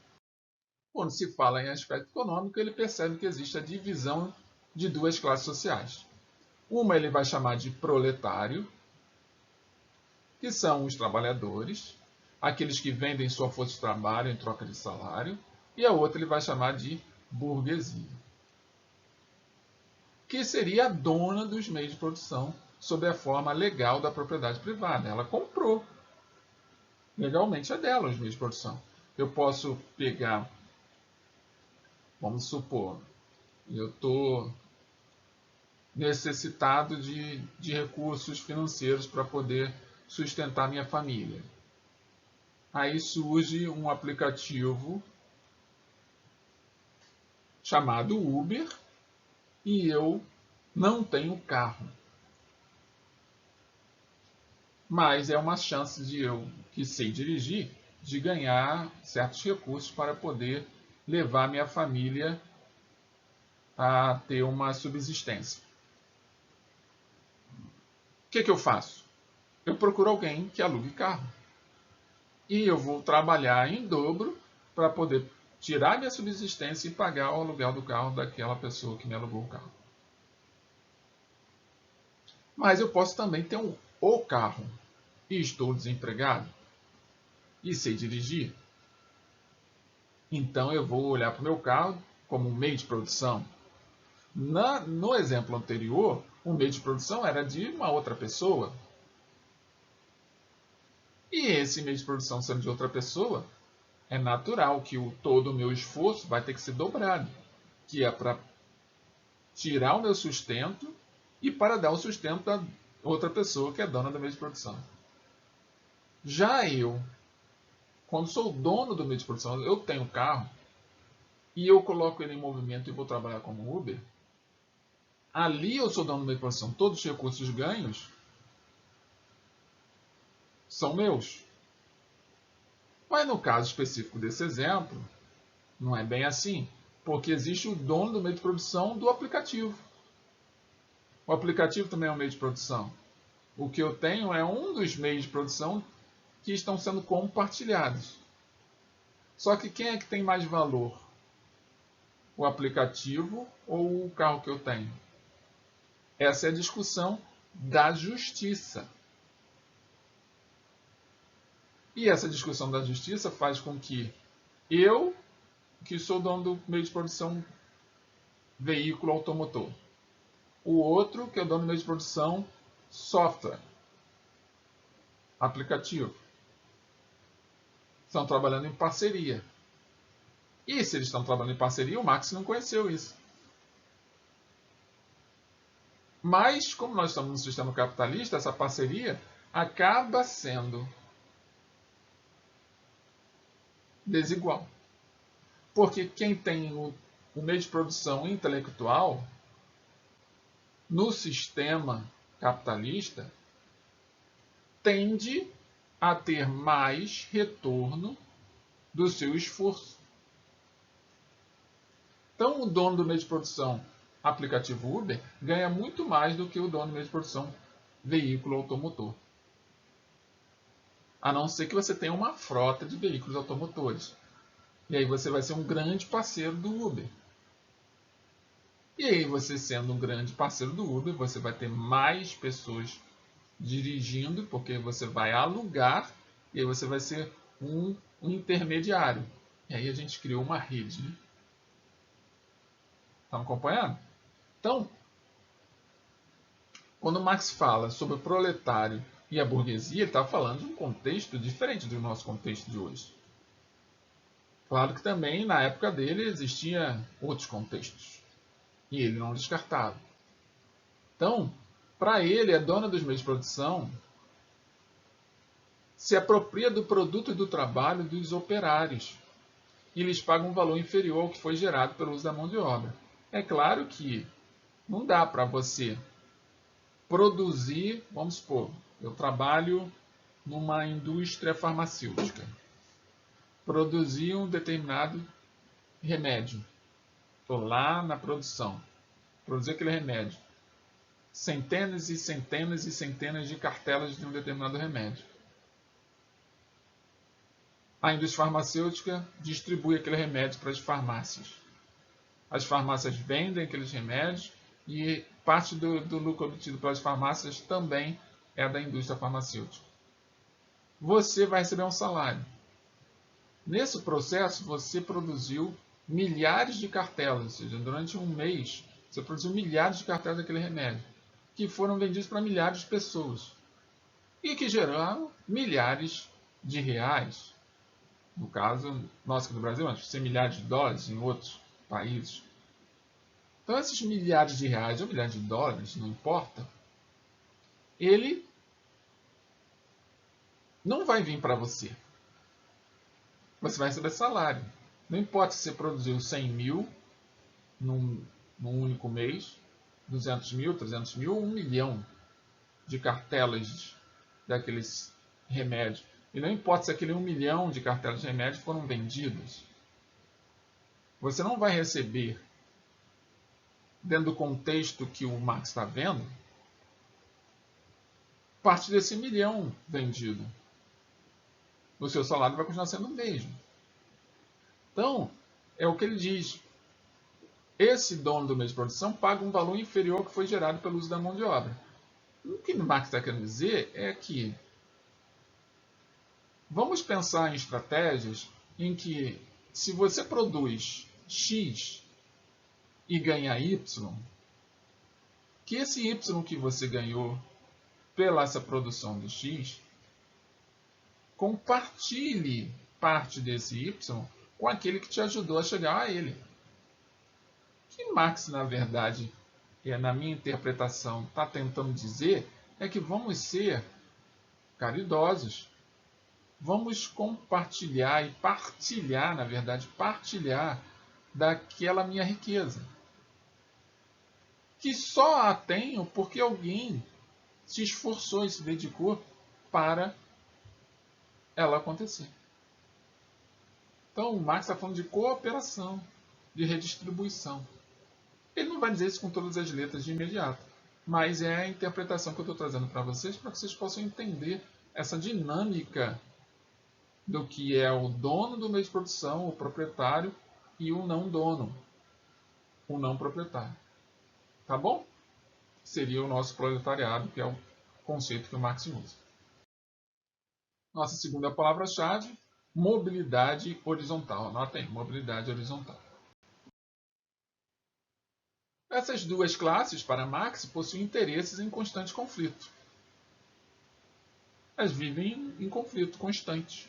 quando se fala em aspecto econômico, ele percebe que existe a divisão de duas classes sociais. Uma ele vai chamar de proletário, que são os trabalhadores, aqueles que vendem sua força de trabalho em troca de salário, e a outra ele vai chamar de burguesia, que seria a dona dos meios de produção sob a forma legal da propriedade privada. Ela comprou. Legalmente é dela os meios de produção. Eu posso pegar, vamos supor, eu estou necessitado de recursos financeiros para poder sustentar minha família. Aí surge um aplicativo chamado Uber e eu não tenho carro. Mas é uma chance de eu, que sei dirigir, de ganhar certos recursos para poder levar minha família a ter uma subsistência. O que eu faço? Eu procuro alguém que alugue carro. E eu vou trabalhar em dobro para poder tirar minha subsistência e pagar o aluguel do carro daquela pessoa que me alugou o carro. Mas eu posso também ter o carro e estou desempregado e sei dirigir. Então eu vou olhar para o meu carro como um meio de produção. No exemplo anterior, o meio de produção era de uma outra pessoa. E esse meio de produção sendo de outra pessoa, é natural que todo o meu esforço vai ter que ser dobrado, que é para tirar o meu sustento e para dar o sustento da outra pessoa que é dona do meio de produção. Já eu, quando sou dono do meio de produção, eu tenho um carro e eu coloco ele em movimento e vou trabalhar como Uber, ali eu sou dono do meio de produção. Todos os recursos ganhos são meus. Mas no caso específico desse exemplo, não é bem assim, porque existe o dono do meio de produção do aplicativo. O aplicativo também é um meio de produção. O que eu tenho é um dos meios de produção que estão sendo compartilhados. Só que quem é que tem mais valor? O aplicativo ou o carro que eu tenho? Essa é a discussão da justiça. E essa discussão da justiça faz com que eu, que sou dono do meio de produção veículo automotor, o outro, que é o dono do meio de produção software, aplicativo. Estão trabalhando em parceria. E se eles estão trabalhando em parceria, o Marx não conheceu isso. Mas, como nós estamos no sistema capitalista, essa parceria acaba sendo desigual. Porque quem tem o meio de produção intelectual no sistema capitalista tende a ter mais retorno do seu esforço. Então, o dono do meio de produção aplicativo Uber ganha muito mais do que o dono do meio de produção veículo automotor. A não ser que você tenha uma frota de veículos automotores. E aí você vai ser um grande parceiro do Uber. E aí você sendo um grande parceiro do Uber, você vai ter mais pessoas dirigindo, porque você vai alugar, e aí você vai ser um intermediário. E aí a gente criou uma rede. Né? Estão acompanhando? Então, quando Marx fala sobre o proletário e a burguesia, ele está falando de um contexto diferente do nosso contexto de hoje. Claro que também, na época dele, existia outros contextos. E ele não descartava. Então, para ele, a dona dos meios de produção se apropria do produto e do trabalho dos operários e lhes paga um valor inferior ao que foi gerado pelo uso da mão de obra. É claro que não dá para você produzir, vamos supor, eu trabalho numa indústria farmacêutica, produzir um determinado remédio, estou lá na produção, produzir aquele remédio, centenas e centenas e centenas de cartelas de um determinado remédio. A indústria farmacêutica distribui aquele remédio para as farmácias. As farmácias vendem aqueles remédios e parte do lucro obtido pelas farmácias também é da indústria farmacêutica. Você vai receber um salário. Nesse processo, você produziu milhares de cartelas, ou seja, durante um mês, você produziu milhares de cartelas daquele remédio, que foram vendidos para milhares de pessoas e que geraram milhares de reais. No caso, nós aqui no Brasil, mas ser milhares de dólares em outros países. Então, esses milhares de reais ou milhares de dólares, não importa, ele não vai vir para você. Você vai receber salário. Não importa se você produziu 100 mil num único mês, 200 mil, 300 mil ou 1 milhão de cartelas daqueles remédios. E não importa se aquele 1 milhão de cartelas de remédio foram vendidas. Você não vai receber, dentro do contexto que o Marx está vendo, parte desse 1 milhão vendido. O seu salário vai continuar sendo o mesmo. Então, é o que ele diz. Esse dono do meio de produção paga um valor inferior ao que foi gerado pelo uso da mão de obra. O que o Marx está querendo dizer é que vamos pensar em estratégias em que, se você produz X e ganha Y, que esse Y que você ganhou pela essa produção de X, compartilhe parte desse Y com aquele que te ajudou a chegar a ele. O que Marx, na verdade, na minha interpretação, está tentando dizer é que vamos ser caridosos. Vamos compartilhar e partilhar, na verdade, partilhar daquela minha riqueza. Que só a tenho porque alguém se esforçou e se dedicou para ela acontecer. Então, o Marx está falando de cooperação, de redistribuição. Ele não vai dizer isso com todas as letras de imediato, mas é a interpretação que eu estou trazendo para vocês vocês possam entender essa dinâmica do que é o dono do meio de produção, o proprietário, e o não dono, o não proprietário. Tá bom? Seria o nosso proletariado, que é o conceito que o Marx usa. Nossa segunda palavra-chave, mobilidade horizontal. Anotem, mobilidade horizontal. Essas duas classes, para Marx, possuem interesses em constante conflito. elas vivem em conflito constante,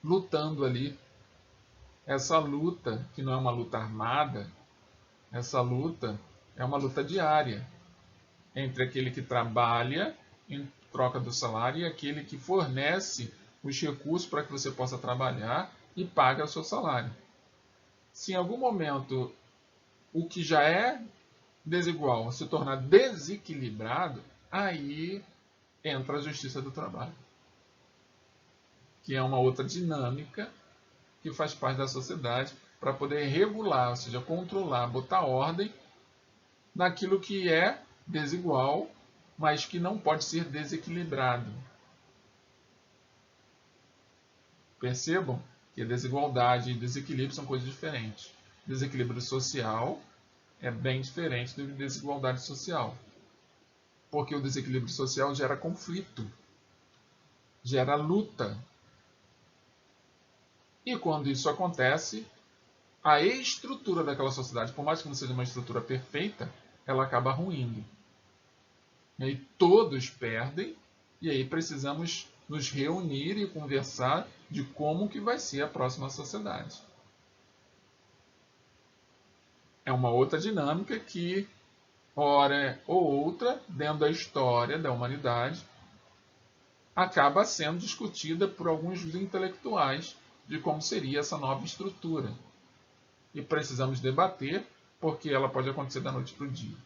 lutando ali. Essa luta, que não é uma luta armada, essa luta é uma luta diária entre aquele que trabalha em troca do salário e aquele que fornece os recursos para que você possa trabalhar e paga o seu salário. Se em algum momento o que já é desigual se tornar desequilibrado, aí entra a justiça do trabalho, que é uma outra dinâmica que faz parte da sociedade para poder regular, ou seja, controlar, botar ordem naquilo que é desigual, mas que não pode ser desequilibrado. Percebam que desigualdade e desequilíbrio são coisas diferentes. Desequilíbrio social é bem diferente do desigualdade social. Porque o desequilíbrio social gera conflito, gera luta. E quando isso acontece, a estrutura daquela sociedade, por mais que não seja uma estrutura perfeita, ela acaba ruindo. E aí todos perdem, e aí precisamos nos reunir e conversar de como que vai ser a próxima sociedade. É uma outra dinâmica que, hora ou outra, dentro da história da humanidade, acaba sendo discutida por alguns intelectuais de como seria essa nova estrutura. E precisamos debater, porque ela pode acontecer da noite para o dia.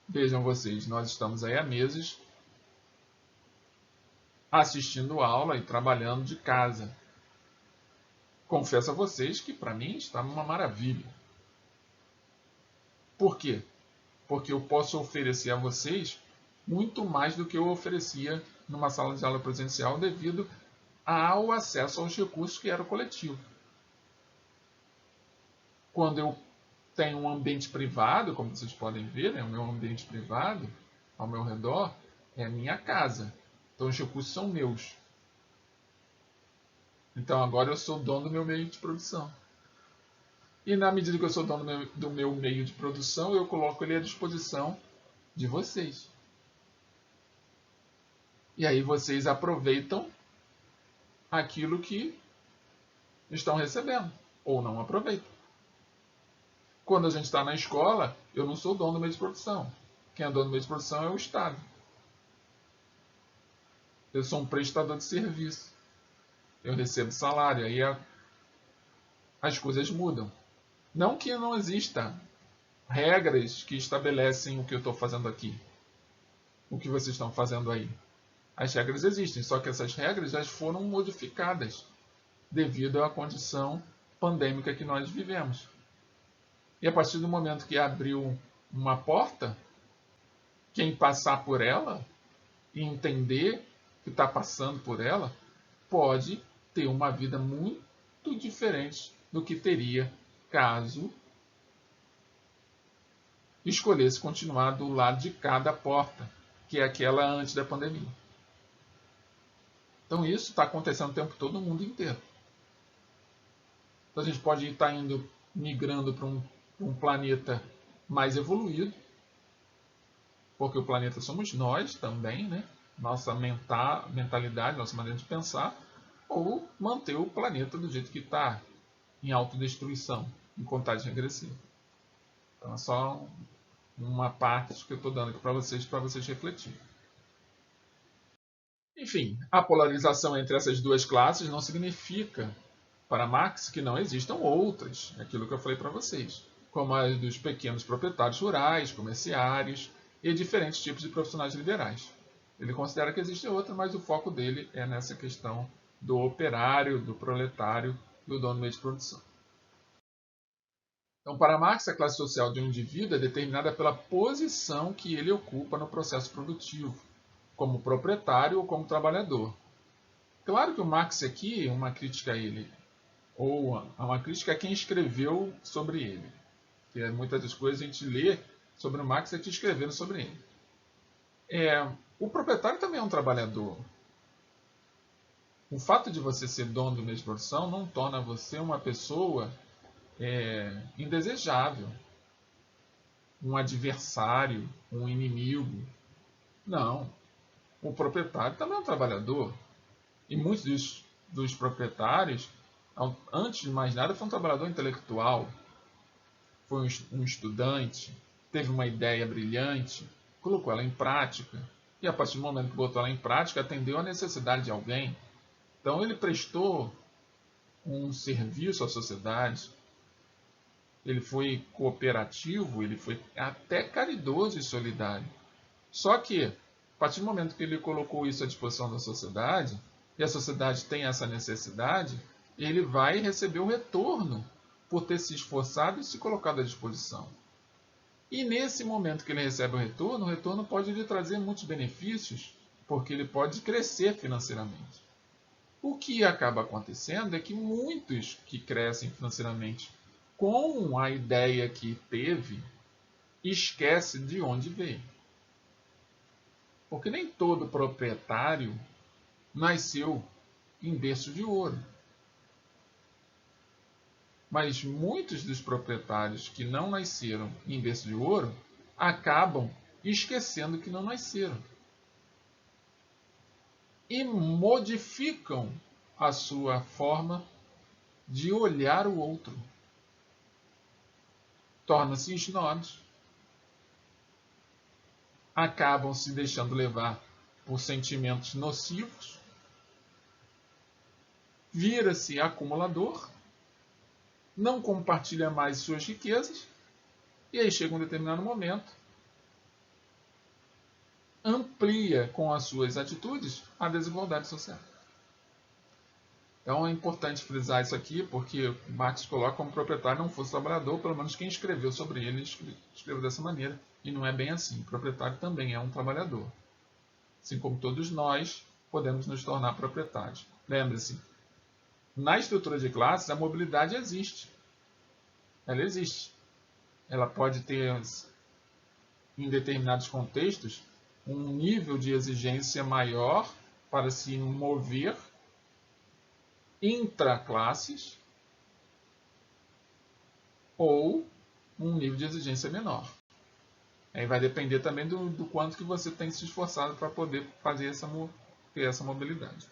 Vejam vocês, nós estamos aí há meses assistindo aula e trabalhando de casa. Confesso a vocês que para mim está uma maravilha. Por quê? Porque eu posso oferecer a vocês muito mais do que eu oferecia numa sala de aula presencial devido ao acesso aos recursos que era o coletivo. Quando eu tenho um ambiente privado, como vocês podem ver, né, o meu ambiente privado ao meu redor é a minha casa. Então os recursos são meus. Então agora eu sou dono do meu meio de produção. E na medida que eu sou dono do meu meio de produção, eu coloco ele à disposição de vocês. E aí vocês aproveitam aquilo que estão recebendo, ou não aproveitam. Quando a gente está na escola, eu não sou dono do meio de produção. Quem é dono do meio de produção é o Estado. Eu sou um prestador de serviço. Eu recebo salário, aí as coisas mudam. Não que não exista regras que estabelecem o que eu estou fazendo aqui, o que vocês estão fazendo aí. As regras existem, só que essas regras já foram modificadas devido à condição pandêmica que nós vivemos. E a partir do momento que abriu uma porta, quem passar por ela e entender que está passando por ela, pode ter uma vida muito diferente do que teria caso escolhesse continuar do lado de cada porta, que é aquela antes da pandemia. Então isso está acontecendo o tempo todo no mundo inteiro. Então a gente pode estar indo migrando para um planeta mais evoluído, porque o planeta somos nós também, né? Nossa mentalidade, nossa maneira de pensar, ou manter o planeta do jeito que está, em autodestruição, em contagem regressiva. Então é só uma parte que eu estou dando aqui para vocês refletirem. Enfim, a polarização entre essas duas classes não significa, para Marx, que não existam outras, aquilo que eu falei para vocês, como a dos pequenos proprietários rurais, comerciários e diferentes tipos de profissionais liberais. Ele considera que existe outra, mas o foco dele é nessa questão do operário, do proletário, do dono do meio de produção. Então, para Marx, a classe social de um indivíduo é determinada pela posição que ele ocupa no processo produtivo, como proprietário ou como trabalhador. Claro que o Marx aqui é uma crítica a ele, ou uma crítica a quem escreveu sobre ele. Que muitas das coisas a gente lê sobre o Marx aqui escrevendo sobre ele. O proprietário também é um trabalhador. O fato de você ser dono do meio de produção não torna você uma pessoa indesejável, um adversário, um inimigo. Não. o proprietário também é um trabalhador. E muitos dos proprietários, antes de mais nada, foi um trabalhador intelectual, foi um estudante, teve uma ideia brilhante, colocou ela em prática, e a partir do momento que botou ela em prática, atendeu à necessidade de alguém. Então ele prestou um serviço à sociedade, ele foi cooperativo, ele foi até caridoso e solidário. Só que, a partir do momento que ele colocou isso à disposição da sociedade, e a sociedade tem essa necessidade, ele vai receber o retorno por ter se esforçado e se colocado à disposição. E nesse momento que ele recebe o retorno pode lhe trazer muitos benefícios, porque ele pode crescer financeiramente. O que acaba acontecendo é que muitos que crescem financeiramente com a ideia que teve, esquece de onde veio. Porque nem todo proprietário nasceu em berço de ouro. Mas muitos dos proprietários que não nasceram em berço de ouro acabam esquecendo que não nasceram. E modificam a sua forma de olhar o outro. Tornam-se snobs, acabam se deixando levar por sentimentos nocivos, vira-se acumulador, não compartilha mais suas riquezas, e aí chega um determinado momento, amplia com as suas atitudes a desigualdade social. Então é importante frisar isso aqui, porque Marx coloca como proprietário não fosse trabalhador, pelo menos quem escreveu sobre ele escreveu dessa maneira, e não é bem assim. O proprietário também é um trabalhador. Assim como todos nós podemos nos tornar proprietários. Lembre-se, na estrutura de classes a mobilidade existe. Ela existe. Ela pode ter, em determinados contextos, um nível de exigência maior para se mover intraclasses ou um nível de exigência menor. Aí vai depender também do quanto que você tem se esforçado para poder fazer ter essa mobilidade.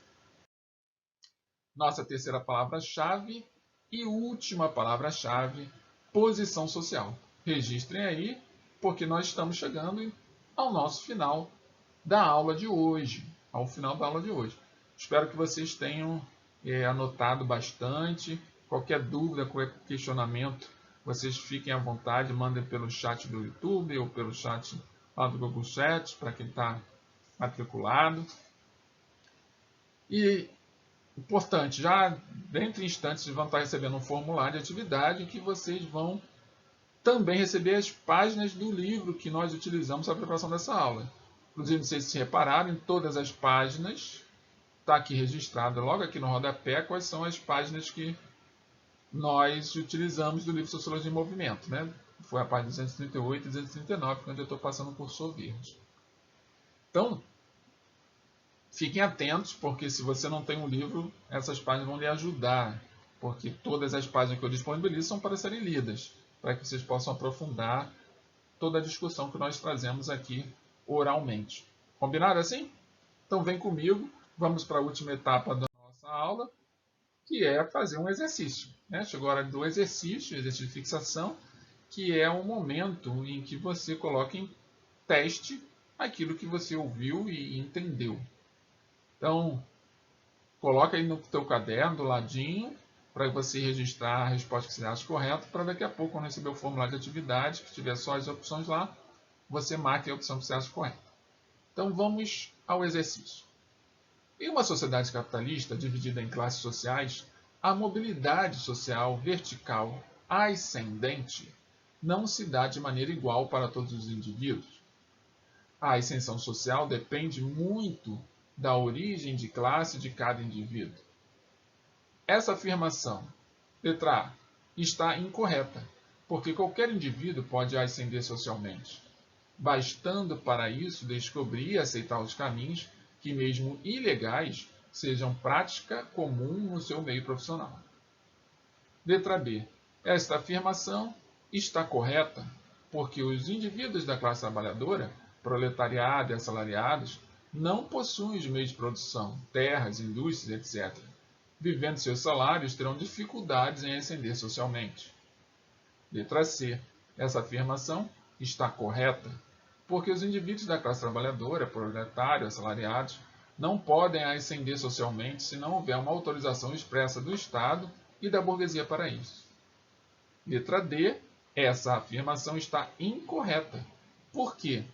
Nossa terceira palavra-chave e última palavra-chave, posição social. Registrem aí, porque nós estamos chegando ao nosso final da aula de hoje. Ao final da aula de hoje. Espero que vocês tenham anotado bastante. Qualquer dúvida, qualquer questionamento, vocês fiquem à vontade, mandem pelo chat do YouTube ou pelo chat lá do Google Chat, para quem está matriculado. E, importante, já dentro de instantes vocês vão estar recebendo um formulário de atividade que vocês vão também receber as páginas do livro que nós utilizamos para a preparação dessa aula. Inclusive, não sei se repararam, em todas as páginas está aqui registrado, logo aqui no rodapé, quais são as páginas que nós utilizamos do livro Sociologia em Movimento. Né? Foi a página 238 e 239, quando eu estou passando o cursor verde. Então, fiquem atentos, porque se você não tem um livro, essas páginas vão lhe ajudar, porque todas as páginas que eu disponibilizo são para serem lidas, para que vocês possam aprofundar toda a discussão que nós trazemos aqui oralmente. Combinado assim? Então vem comigo, vamos para a última etapa da nossa aula, que é fazer um exercício. Né? Chegou a hora do exercício de fixação, que é um momento em que você coloca em teste aquilo que você ouviu e entendeu. Então, coloca aí no teu caderno, do ladinho, para você registrar a resposta que você acha correta, para daqui a pouco, quando receber o formulário de atividade, que tiver só as opções lá, você marque a opção que você acha correta. Então, vamos ao exercício. Em uma sociedade capitalista dividida em classes sociais, a mobilidade social vertical ascendente não se dá de maneira igual para todos os indivíduos. A ascensão social depende muito da origem de classe de cada indivíduo. Essa afirmação, letra A, está incorreta, porque qualquer indivíduo pode ascender socialmente, bastando para isso descobrir e aceitar os caminhos que, mesmo ilegais, sejam prática comum no seu meio profissional. Letra B. Esta afirmação está correta porque os indivíduos da classe trabalhadora, proletariado e assalariados, não possuem os meios de produção, terras, indústrias, etc. Vivendo seus salários, terão dificuldades em ascender socialmente. Letra C. Essa afirmação está correta, porque os indivíduos da classe trabalhadora, proletário, assalariados, não podem ascender socialmente se não houver uma autorização expressa do Estado e da burguesia para isso. Letra D. Essa afirmação está incorreta, porque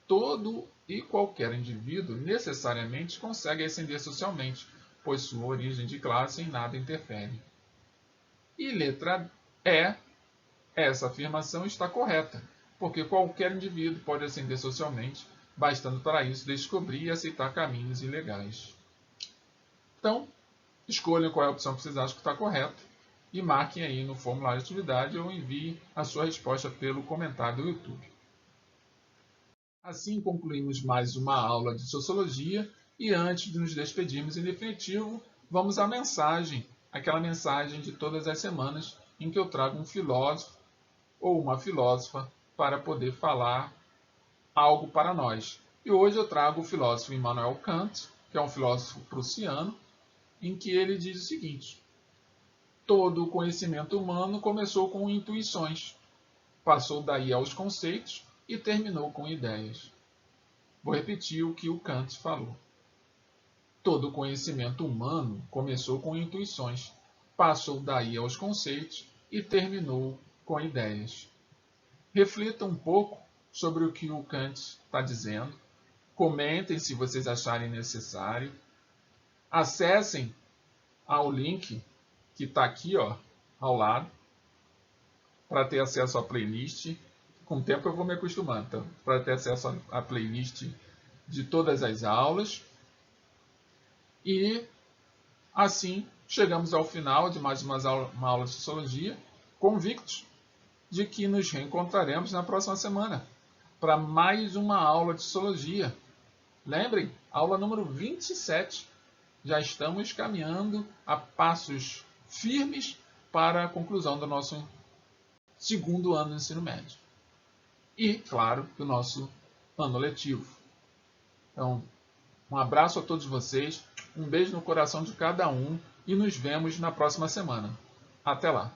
todo e qualquer indivíduo necessariamente consegue ascender socialmente, pois sua origem de classe em nada interfere. E letra E. Essa afirmação está correta, porque qualquer indivíduo pode ascender socialmente, bastando para isso descobrir e aceitar caminhos ilegais. Então, escolham qual é a opção que vocês acham que está correta e marquem aí no formulário de atividade ou enviem a sua resposta pelo comentário do YouTube. Assim concluímos mais uma aula de Sociologia e antes de nos despedirmos em definitivo, vamos à mensagem, aquela mensagem de todas as semanas em que eu trago um filósofo ou uma filósofa para poder falar algo para nós. E hoje eu trago o filósofo Immanuel Kant, que é um filósofo prussiano, em que ele diz o seguinte: todo o conhecimento humano começou com intuições, passou daí aos conceitos e terminou com ideias. Vou repetir o que o Kant falou. Todo o conhecimento humano começou com intuições, passou daí aos conceitos e terminou com ideias. Reflitam um pouco sobre o que o Kant está dizendo, comentem se vocês acharem necessário, acessem ao link que está aqui ao lado, para ter acesso à playlist. Com o tempo eu vou me acostumando, então, para ter acesso à playlist de todas as aulas. E assim chegamos ao final de mais uma aula de Sociologia, convictos de que nos reencontraremos na próxima semana para mais uma aula de Sociologia. Lembrem, aula número 27. Já estamos caminhando a passos firmes para a conclusão do nosso segundo ano do ensino médio. E, claro, do nosso ano letivo. Então, um abraço a todos vocês, um beijo no coração de cada um e nos vemos na próxima semana. Até lá!